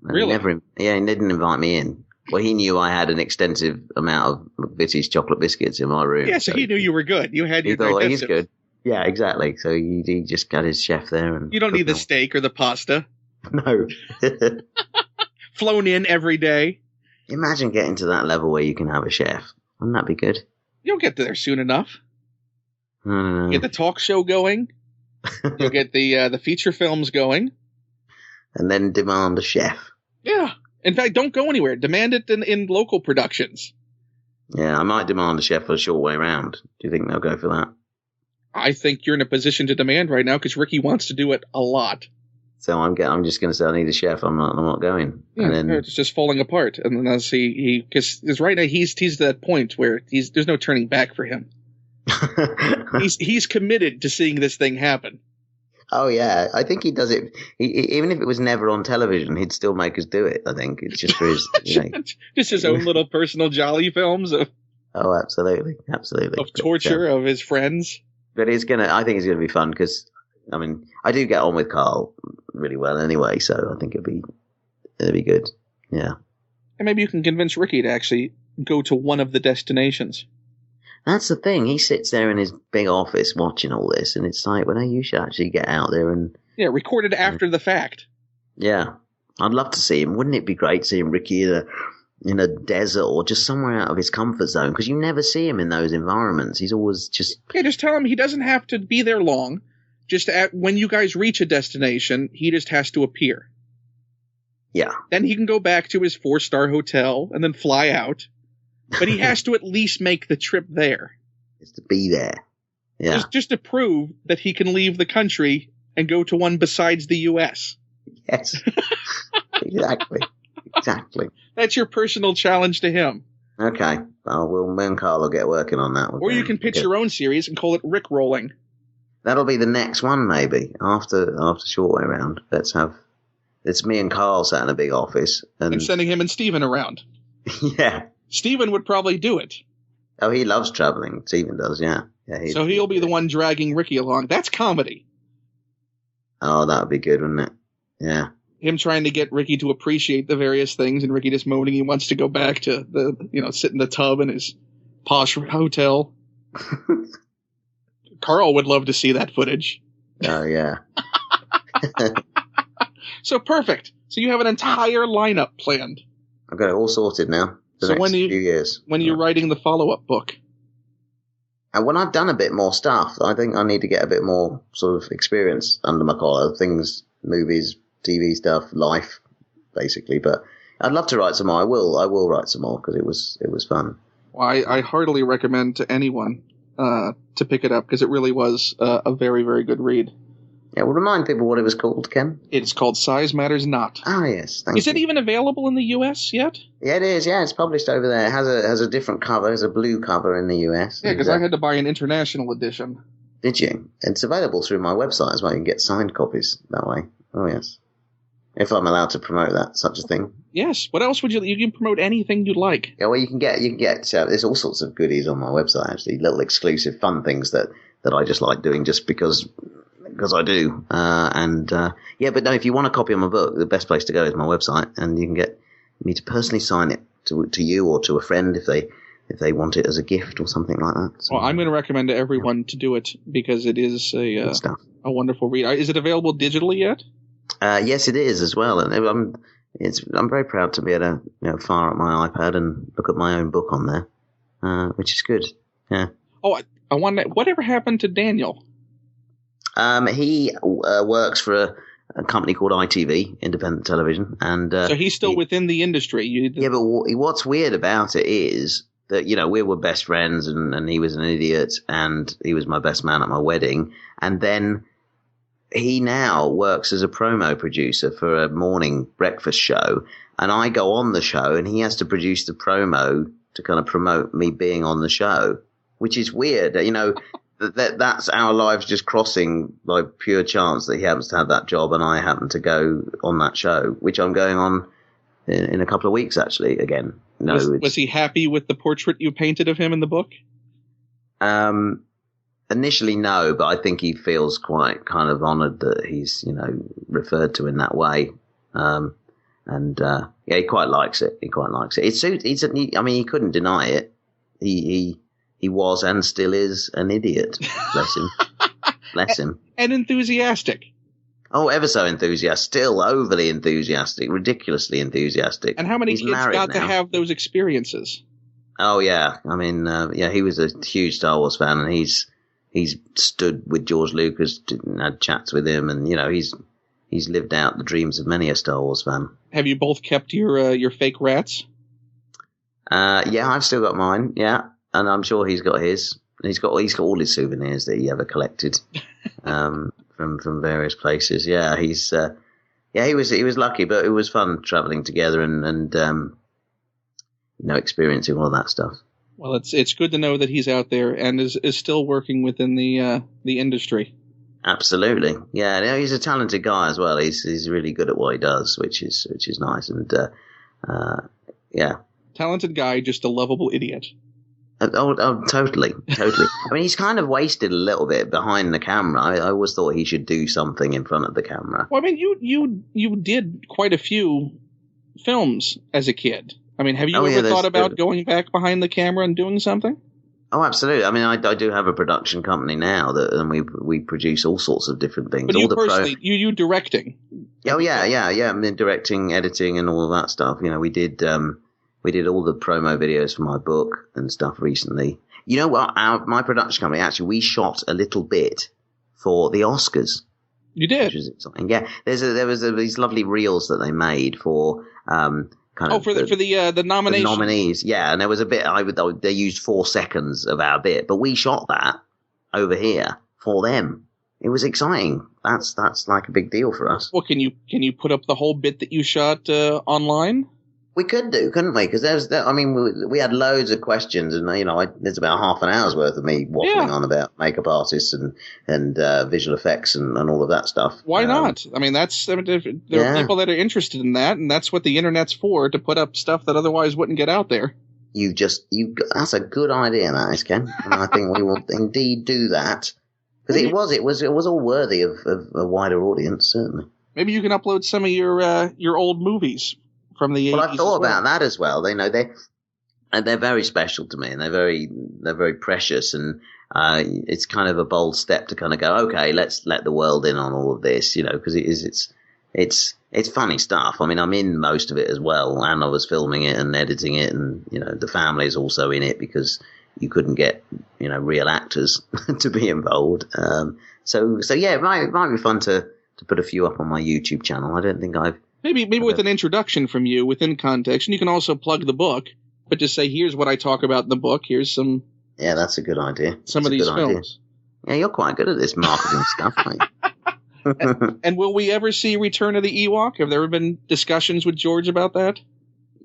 Really? He didn't invite me in. Well, he knew I had an extensive amount of British chocolate biscuits in my room. Yeah, so he knew you were good. You had your digestive. He thought, he's good. Yeah, exactly. So he just got his chef there. And you don't need the steak or the pasta. No. Flown in every day. Imagine getting to that level where you can have a chef. Wouldn't that be good? You'll get there soon enough. Get the talk show going. You'll get the feature films going. And then demand a chef. Yeah. In fact, don't go anywhere. Demand it in local productions. Yeah, I might demand a chef for a short way round. Do you think they'll go for that? I think you're in a position to demand right now because Ricky wants to do it a lot. So I'm just going to say I need a chef. I'm not going. Yeah, and then it's just falling apart. And then as because right now he's at that point where there's no turning back for him. he's committed to seeing this thing happen. Oh yeah, I think he does it. Even if it was never on television, he'd still make us do it. I think it's just for his, just his own little personal jolly films of. Oh, absolutely. Of torture of his friends. But I think it's gonna be fun because, I mean, I do get on with Carl really well anyway, so I think it'd be good. Yeah. And maybe you can convince Ricky to actually go to one of the destinations. That's the thing. He sits there in his big office watching all this, and it's like, well, no, you should actually get out there and... Yeah, record it after the fact. Yeah. I'd love to see him. Wouldn't it be great seeing Ricky in a desert or just somewhere out of his comfort zone? Because you never see him in those environments. He's always just... Yeah, just tell him he doesn't have to be there long. Just when you guys reach a destination, he just has to appear. Yeah. Then he can go back to his 4-star hotel and then fly out. But he has to at least make the trip there. Just to be there. Yeah. Just to prove that he can leave the country and go to one besides the U.S. Yes. Exactly. That's your personal challenge to him. Okay. Me and Carl will get working on that. Or you can pitch your own series and call it Rick Rolling. That'll be the next one, maybe after Short Way Round. It's me and Carl sat in a big office and sending him and Steven around. Yeah, Steven would probably do it. Oh, he loves traveling. Steven does, yeah. So he'll be the one dragging Ricky along. That's comedy. Oh, that would be good, wouldn't it? Yeah. Him trying to get Ricky to appreciate the various things, and Ricky just moaning he wants to go back to sit in the tub in his posh hotel. Carl would love to see that footage. Oh, yeah. So perfect. So you have an entire lineup planned. I've got it all sorted now. The next few years. When you're writing the follow-up book? And when I've done a bit more stuff, I think I need to get a bit more sort of experience under my collar. Things, movies, TV stuff, life, basically. But I'd love to write some more. I will write some more because it was fun. Well, I heartily recommend to anyone to pick it up because it really was a very, very good read. Yeah, well, remind people what it was called, Ken. It's called Size Matters Not. Ah, yes. Thank you. Is it even available in the U.S. yet? Yeah, it is. Yeah, it's published over there. It has a different cover. It has a blue cover in the U.S. Yeah, because I had to buy an international edition. Did you? It's available through my website as well. You can get signed copies that way. Oh, yes. If I'm allowed to promote that, such a thing. Yes. What else would you can promote anything you'd like. Yeah, well, you can get there's all sorts of goodies on my website, actually. Little exclusive fun things that I just like doing just because I do. But no, if you want a copy of my book, the best place to go is my website, and you can get me to personally sign it to you or to a friend if they want it as a gift or something like that. So, well, I'm going to recommend to everyone to do it because it is a wonderful read. Is it available digitally yet? Yes, it is as well, and I'm very proud to be able to fire up my iPad and look at my own book on there, which is good. Yeah. Oh, I wonder whatever happened to Daniel. He works for a company called ITV, Independent Television, and so he's still within the industry. Yeah, but what's weird about it is that we were best friends, and he was an idiot, and he was my best man at my wedding, and then he now works as a promo producer for a morning breakfast show, and I go on the show, and he has to produce the promo to kind of promote me being on the show, which is weird, That's our lives just crossing by pure chance that he happens to have that job and I happen to go on that show, which I'm going on in a couple of weeks, actually, again. No, was he happy with the portrait you painted of him in the book? Initially, no, but I think he feels quite kind of honoured that he's, referred to in that way. He quite likes it. It suits. He couldn't deny it. He was and still is an idiot. Bless him. Bless him. And enthusiastic. Oh, ever so enthusiastic. Still overly enthusiastic. Ridiculously enthusiastic. And how many kids got to have those experiences? Oh, yeah. He was a huge Star Wars fan, and he's stood with George Lucas and had chats with him, and, he's lived out the dreams of many a Star Wars fan. Have you both kept your fake rats? Yeah, I've still got mine, yeah. And I'm sure he's got his. He's got all his souvenirs that he ever collected from various places. Yeah, he was lucky, but it was fun traveling together and experiencing all of that stuff. Well, it's good to know that he's out there and is still working within the industry. Absolutely, yeah. He's a talented guy as well. He's really good at what he does, which is nice. And yeah, talented guy, just a lovable idiot. Oh, totally. He's kind of wasted a little bit behind the camera. I always thought he should do something in front of the camera. Well, you did quite a few films as a kid. Have you ever thought about going back behind the camera and doing something? Oh, absolutely. I do have a production company now and we produce all sorts of different things. But you personally, you directing? Oh, yeah. Directing, editing, and all of that stuff. We did all the promo videos for my book and stuff recently. You know what? My production company, actually, we shot a little bit for the Oscars. You did? Which was exciting. Yeah. There was these lovely reels that they made for for the nominations. The nominees, yeah. And there was a bit, they used 4 seconds of our bit, but we shot that over here for them. It was exciting. That's like a big deal for us. Well, can you put up the whole bit that you shot online? We could do, couldn't we? Because we had loads of questions, and there's about half an hour's worth of me waffling on about makeup artists and visual effects and all of that stuff. Why not? I mean, there are people that are interested in that, and that's what the internet's for, to put up stuff that otherwise wouldn't get out there. That's a good idea, that is, Ken, and I think we will indeed do that, because it was all worthy of a wider audience, certainly. Maybe you can upload some of your old movies from the 80s. Well, I've thought about that as well. They're very special to me, and they're very precious, and it's kind of a bold step to kind of go, okay, let's let the world in on all of this, because it's funny stuff. I mean, I'm in most of it as well, and I was filming it and editing it, and the family is also in it because you couldn't get real actors to be involved. So yeah, it might be fun to put a few up on my YouTube channel. I don't think I've. Maybe with an introduction from you within context, and you can also plug the book, but just say, here's what I talk about in the book. Here's some. Yeah, that's a good idea. Some of these films. Yeah, you're quite good at this marketing stuff, mate. And will we ever see Return of the Ewok? Have there ever been discussions with George about that?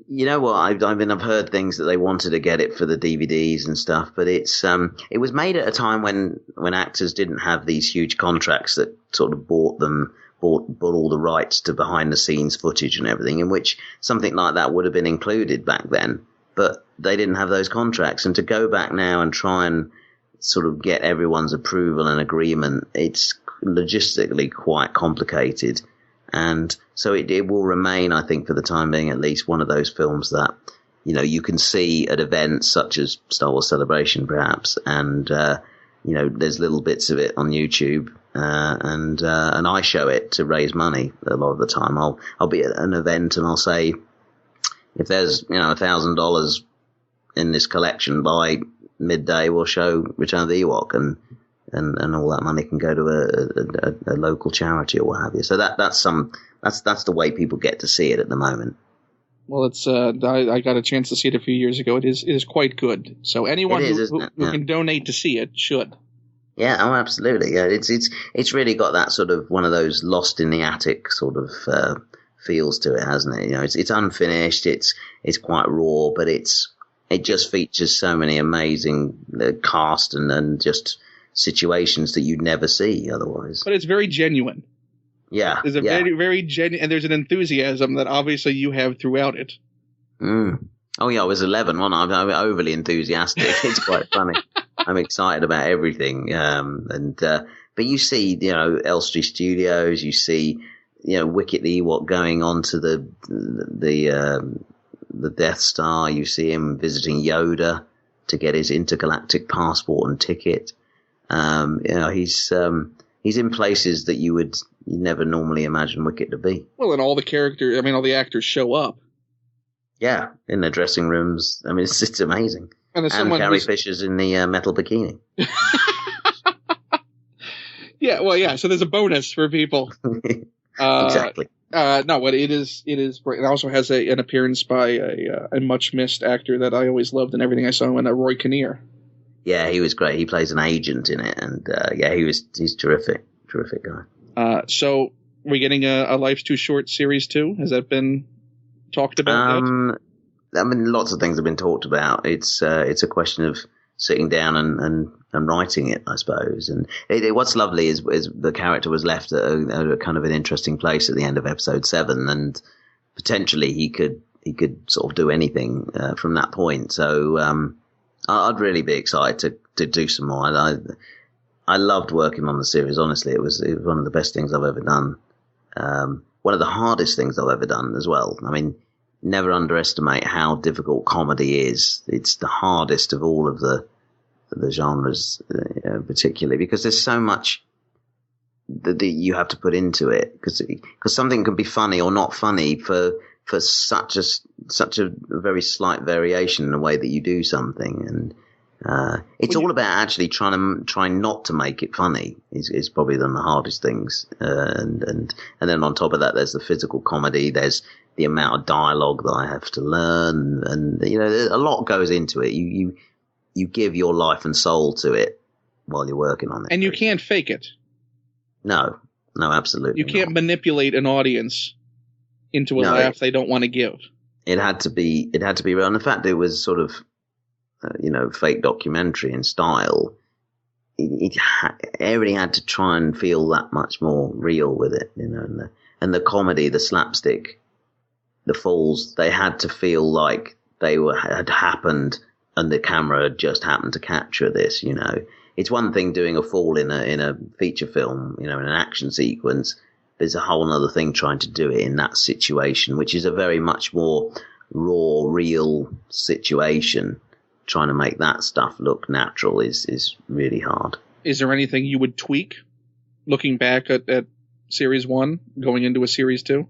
You know what? I've heard things that they wanted to get it for the DVDs and stuff, but it was made at a time when actors didn't have these huge contracts that sort of bought all the rights to behind the scenes footage and everything, in which something like that would have been included back then, but they didn't have those contracts. And to go back now and try and sort of get everyone's approval and agreement, it's logistically quite complicated. And so it will remain, I think, for the time being, at least one of those films that, you can see at events such as Star Wars Celebration, perhaps. And, there's little bits of it on YouTube. And I show it to raise money a lot of the time. I'll be at an event and I'll say, if there's, $1,000 in this collection by midday, we'll show Return of the Ewok, and all that money can go to a local charity or what have you. So that's the way people get to see it at the moment. Well, it's I got a chance to see it a few years ago. It is quite good. So anyone who can donate to see it should. Yeah, oh, absolutely. Yeah, it's really got that sort of one of those Lost in the Attic sort of feels to it, hasn't it? It's unfinished. It's quite raw, but it just features so many amazing cast and just situations that you'd never see otherwise. But it's very genuine. Yeah. There's a very, very genuine, and there's an enthusiasm that obviously you have throughout it. Oh yeah, I was 11, wasn't I? I'm overly enthusiastic. It's quite funny. I'm excited about everything. But you see, Elstree Studios, you see, Wicket the Ewok going on to the Death Star. You see him visiting Yoda to get his intergalactic passport and ticket. He's in places that you never normally imagine Wicket to be. Well, and all the actors show up. Yeah, in the dressing rooms. I mean, it's amazing. And Carrie Fisher's in the metal bikini. Yeah, well, yeah. So there's a bonus for people. Exactly. No, but it is great. It also has an appearance by a much missed actor that I always loved and everything I saw him in, Roy Kinnear. Yeah, he was great. He plays an agent in it, and he's terrific guy. So we're getting a Life's Too Short series 2. Has that been talked about yet? I mean, lots of things have been talked about. It's a question of sitting down and writing it, I suppose. And what's lovely is the character was left at a kind of an interesting place at the end of episode 7, and potentially he could sort of do anything from that point. So I'd really be excited to do some more. I loved working on the series. Honestly, it was one of the best things I've ever done. One of the hardest things I've ever done as well. I mean, never underestimate how difficult comedy is. It's the hardest of all of the genres, particularly because there's so much that you have to put into it. Because something can be funny or not funny for such a very slight variation in the way that you do something, and it's all about actually trying not to make it funny is probably one of the hardest things. And then on top of that, there's the physical comedy. There's the amount of dialogue that I have to learn, and a lot goes into it. You give your life and soul to it while you're working on it, and you can't fake it. No, absolutely. You can't manipulate an audience into a laugh they don't want to give. it had to be real. And the fact that it was sort of, fake documentary in style, everybody had to try and feel that much more real with it, and the comedy, the slapstick, the falls, they had to feel like had happened and the camera had just happened to capture this, It's one thing doing a fall in a feature film, in an action sequence. There's a whole other thing trying to do it in that situation, which is a very much more raw, real situation. Trying to make that stuff look natural is really hard. Is there anything you would tweak, looking back at Series 1, going into a Series 2?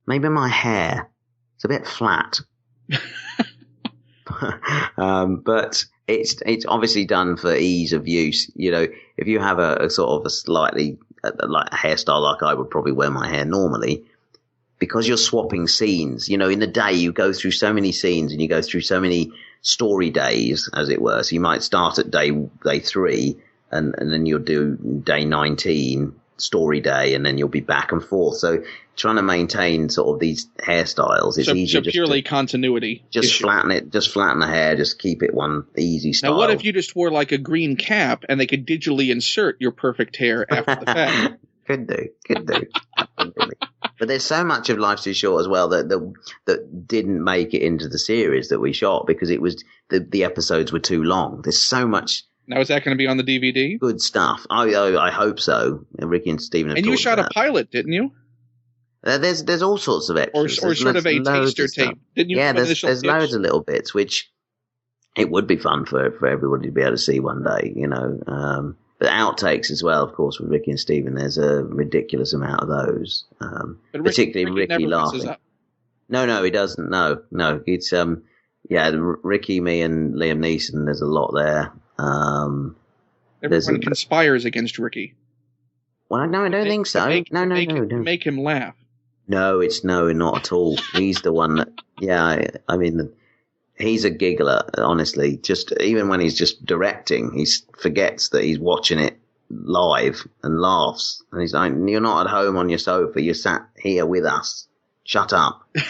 Maybe my hair. It's a bit flat. But it's obviously done for ease of use. If you have a sort of a slightly like a hairstyle like I would probably wear my hair normally, because you're swapping scenes. In the day you go through so many scenes and you go through so many story days, as it were. So you might start at day 3 and then you'll do day 19 story day, and then you'll be back and forth. So trying to maintain sort of these hairstyles, it's easier. So purely continuity. Flatten it, just flatten the hair, just keep it one easy style. Now, what if you just wore like a green cap and they could digitally insert your perfect hair after the fact? Could do. But there's so much of Life's Too Short as well that didn't make it into the series that we shot because it was the episodes were too long. There's so much. Now, is that going to be on the DVD? Good stuff. I hope so. Ricky and Stephen have And you shot a pilot, didn't you? There's all sorts of extras. Or sort of a taster tape. Didn't you? Yeah, there's loads of little bits, which it would be fun for everybody to be able to see one day, But outtakes as well, of course, with Ricky and Stephen. There's a ridiculous amount of those, particularly Ricky laughing. No, he doesn't. No, it's Ricky, me, and Liam Neeson. There's a lot there. Everyone conspires against Ricky. Well, no, I don't think so. No. Make him laugh. No, not at all. He's the one that. Yeah, I mean. He's a giggler, honestly. Just even when he's just directing, he forgets that he's watching it live and laughs. And he's like, "You're not at home on your sofa. You're sat here with us. Shut up." Have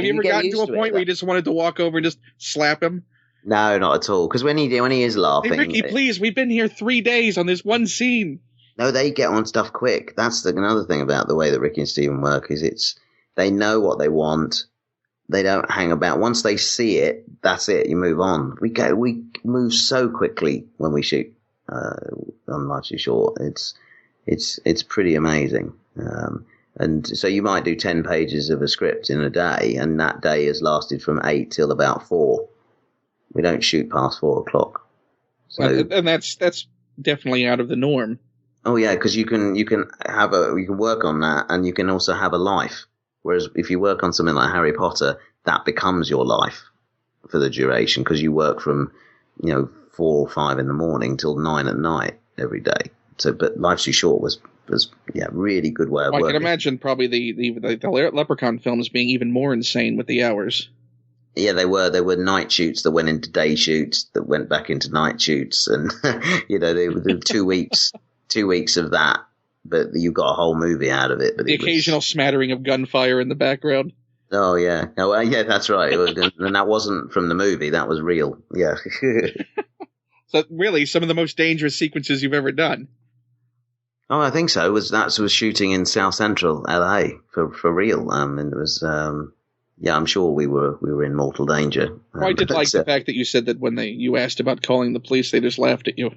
you ever gotten to a point where you just wanted to walk over and just slap him? No, not at all. Because when he is laughing, hey, Ricky, please, we've been here 3 days on this one scene. No, they get on stuff quick. That's another thing about the way that Ricky and Stephen work is they know what they want. They don't hang about. Once they see it, that's it. You move on. We move so quickly when we shoot on Life's Too Short. It's pretty amazing. And so you might do 10 pages of a script in a day, and that day has lasted from 8 till about 4. We don't shoot past 4 o'clock. So, and that's definitely out of the norm. Oh yeah, because you can work on that, and you can also have a life. Whereas if you work on something like Harry Potter, that becomes your life for the duration because you work from 4 or 5 in the morning till 9 at night every day. So, but Life's Too Short was really good way of working. I can imagine probably the Leprechaun films being even more insane with the hours. Yeah, they were. There were night shoots that went into day shoots that went back into night shoots, and they were 2 weeks, 2 weeks of that. But you got a whole movie out of it. But the occasional smattering of gunfire in the background. Oh yeah, yeah, that's right. And that wasn't from the movie; that was real. Yeah. So really, some of the most dangerous sequences you've ever done. Oh, I think so. That was shooting in South Central LA for real. And it was. Yeah, I'm sure we were in mortal danger. I did like the fact that you said that when you asked about calling the police, they just laughed at you.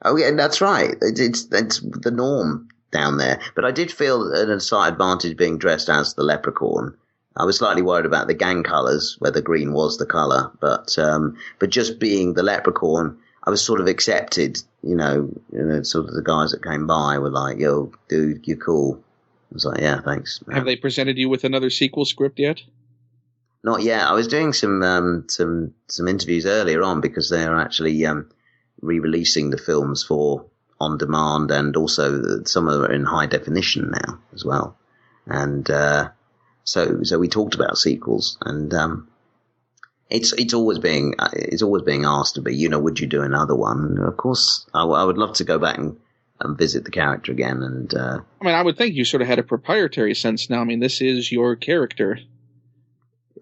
Oh yeah, that's right. It's the norm down there. But I did feel an slight advantage being dressed as the leprechaun. I was slightly worried about the gang colours, whether green was the colour, but just being the leprechaun, I was sort of accepted. Sort of the guys that came by were like, "Yo, dude, you're cool." I was like, "Yeah, thanks." Have they presented you with another sequel script yet? Not yet. I was doing some interviews earlier on because they're actually re-releasing the films for on demand, and also some of them are in high definition now as well. And so we talked about sequels, and it's always being asked to be, would you do another one? And of course, I would love to go back and visit the character again. And I mean, I would think you sort of had a proprietary sense now. I mean, this is your character.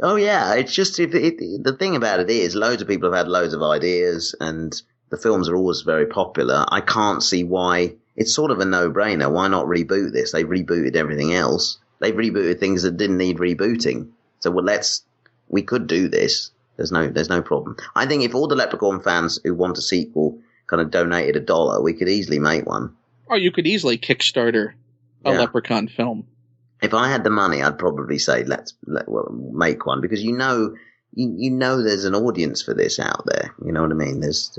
Oh yeah, it's just the thing about it is loads of people have had loads of ideas, and the films are always very popular. I can't see why. It's sort of a no-brainer. Why not reboot this? They've rebooted everything else. They've rebooted things that didn't need rebooting. So we could do this. There's no problem. I think if all the Leprechaun fans who want a sequel kind of donated $1, we could easily make one. Or you could easily Kickstarter a Leprechaun film. If I had the money, I'd probably say let's make one, because you know there's an audience for this out there. You know what I mean? There's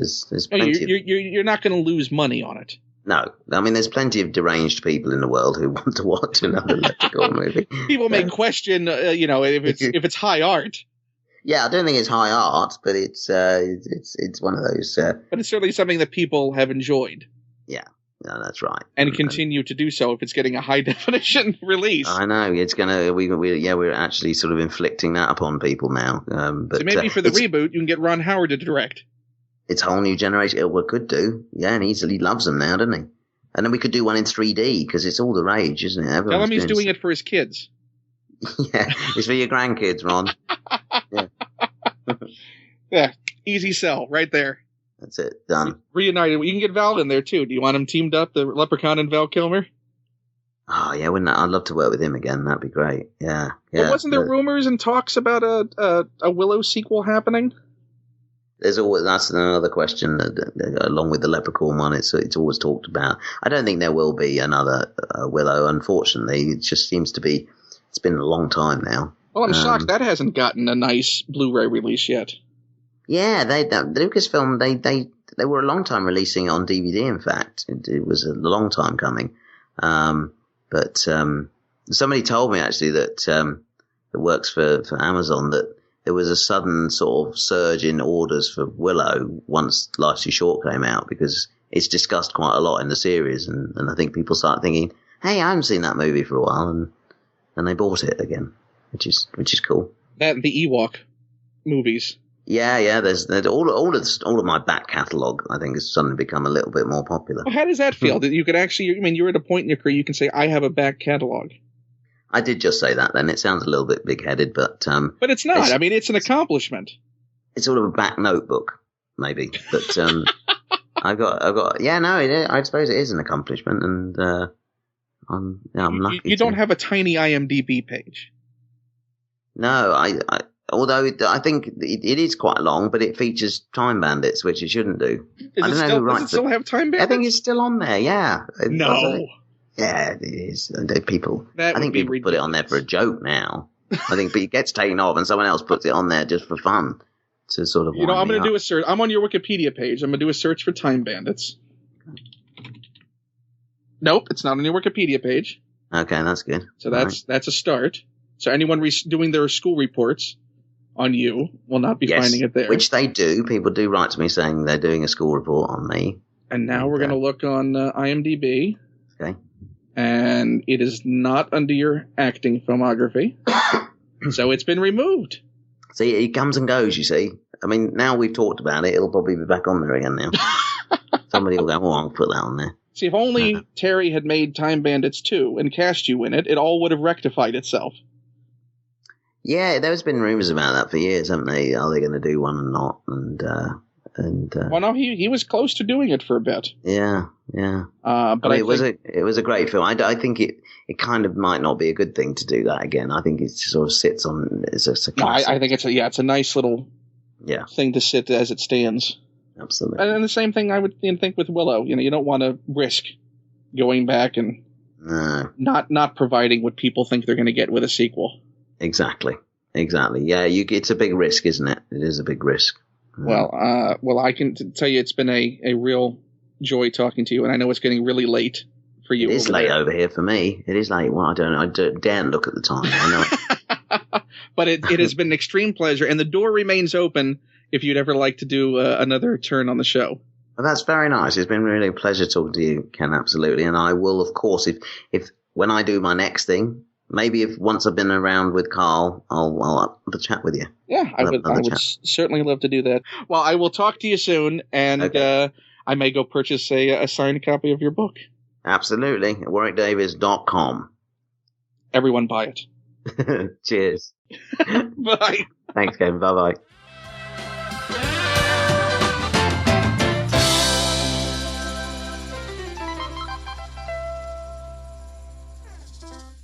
plenty. You're not going to lose money on it. No, I mean there's plenty of deranged people in the world who want to watch another Leprechaun movie. People may question, if it's high art. Yeah, I don't think it's high art, but it's one of those. But it's certainly something that people have enjoyed. Yeah, no, that's right, and continue to do so if it's getting a high definition release. I know it's gonna. We're actually sort of inflicting that upon people now. But so maybe for the reboot, you can get Ron Howard to direct. It's a whole new generation. We could do, yeah, and he loves them now, doesn't he? And then we could do one in 3D because it's all the rage, isn't it? Tell him he's doing it for his kids. Yeah, it's for your grandkids, Ron. Yeah. Yeah, easy sell right there. That's it, done. Reunited. You can get Val in there too. Do you want him teamed up, the Leprechaun and Val Kilmer? Oh yeah, wouldn't I'd love to work with him again. That'd be great. Yeah. Well, wasn't there rumors and talks about a Willow sequel happening? That's another question. Along with the Leprechaun one, it's always talked about. I don't think there will be another Willow. Unfortunately, it just seems to be. It's been a long time now. Well, I'm shocked that hasn't gotten a nice Blu-ray release yet. Yeah, Lucasfilm they were a long time releasing it on DVD. In fact, it was a long time coming. But somebody told me actually that works for Amazon that there was a sudden sort of surge in orders for Willow once Life's Too Short came out, because it's discussed quite a lot in the series, and I think people start thinking, hey, I haven't seen that movie for a while, and they bought it again, which is cool. That and the Ewok movies. Yeah. There's all of my back catalogue, I think, has suddenly become a little bit more popular. Well, how does that feel? That you could actually, I mean, you're at a point in your career you can say, I have a back catalogue. I did just say that. Then it sounds a little bit big-headed, but it's not. I mean, it's an accomplishment. It's sort of a back notebook, maybe. But I got. Yeah, no, I suppose it is an accomplishment, and I'm lucky. You don't have a tiny IMDb page. No, although I think it is quite long, but it features Time Bandits, which it shouldn't do. Does it still have Time Bandits? I think it's still on there. Yeah. No. Yeah, it is. People. I think people put it on there for a joke now. I think, but it gets taken off, and someone else puts it on there just for fun to sort of. I'm going to do a search. I'm on your Wikipedia page. I'm going to do a search for Time Bandits. Nope, it's not on your Wikipedia page. Okay, that's good. So that's a start. So anyone doing their school reports on you will not be finding it there. Which they do. People do write to me saying they're doing a school report on me. And now we're going to look on IMDb. Okay. And it is not under your acting filmography. So it's been removed. See, it comes and goes, you see. I mean, now we've talked about it, it'll probably be back on there again now. Somebody will go, I'll put that on there. See, if only Terry had made Time Bandits 2 and cast you in it, it all would have rectified itself. Yeah, there's been rumors about that for years, haven't they? Are they going to do one or not? Well, no, he was close to doing it for a bit. Yeah. But it was a great film. I think it kind of might not be a good thing to do that again. I think it sort of sits on. It's a classic. I think it's a nice little thing to sit as it stands. Absolutely. And the same thing I would think with Willow. You don't want to risk going back and not providing what people think they're going to get with a sequel. Exactly. Yeah, it's a big risk, isn't it? It is a big risk. Well, I can tell you it's been a real joy talking to you, and I know it's getting really late for you. It is late over here for me. It is late. Well, I don't know. I daren't look at the time. I know. But it has been an extreme pleasure, and the door remains open if you'd ever like to do another turn on the show. Well, that's very nice. It's been really a pleasure talking to you, Ken, absolutely. And I will, of course, if when I do my next thing, maybe once I've been around with Carl, I'll have a chat with you. Yeah, I would certainly love to do that. Well, I will talk to you soon, and I may go purchase a signed copy of your book. Absolutely. WarwickDavis.com. Everyone buy it. Cheers. Bye. Thanks, Kevin. Bye-bye.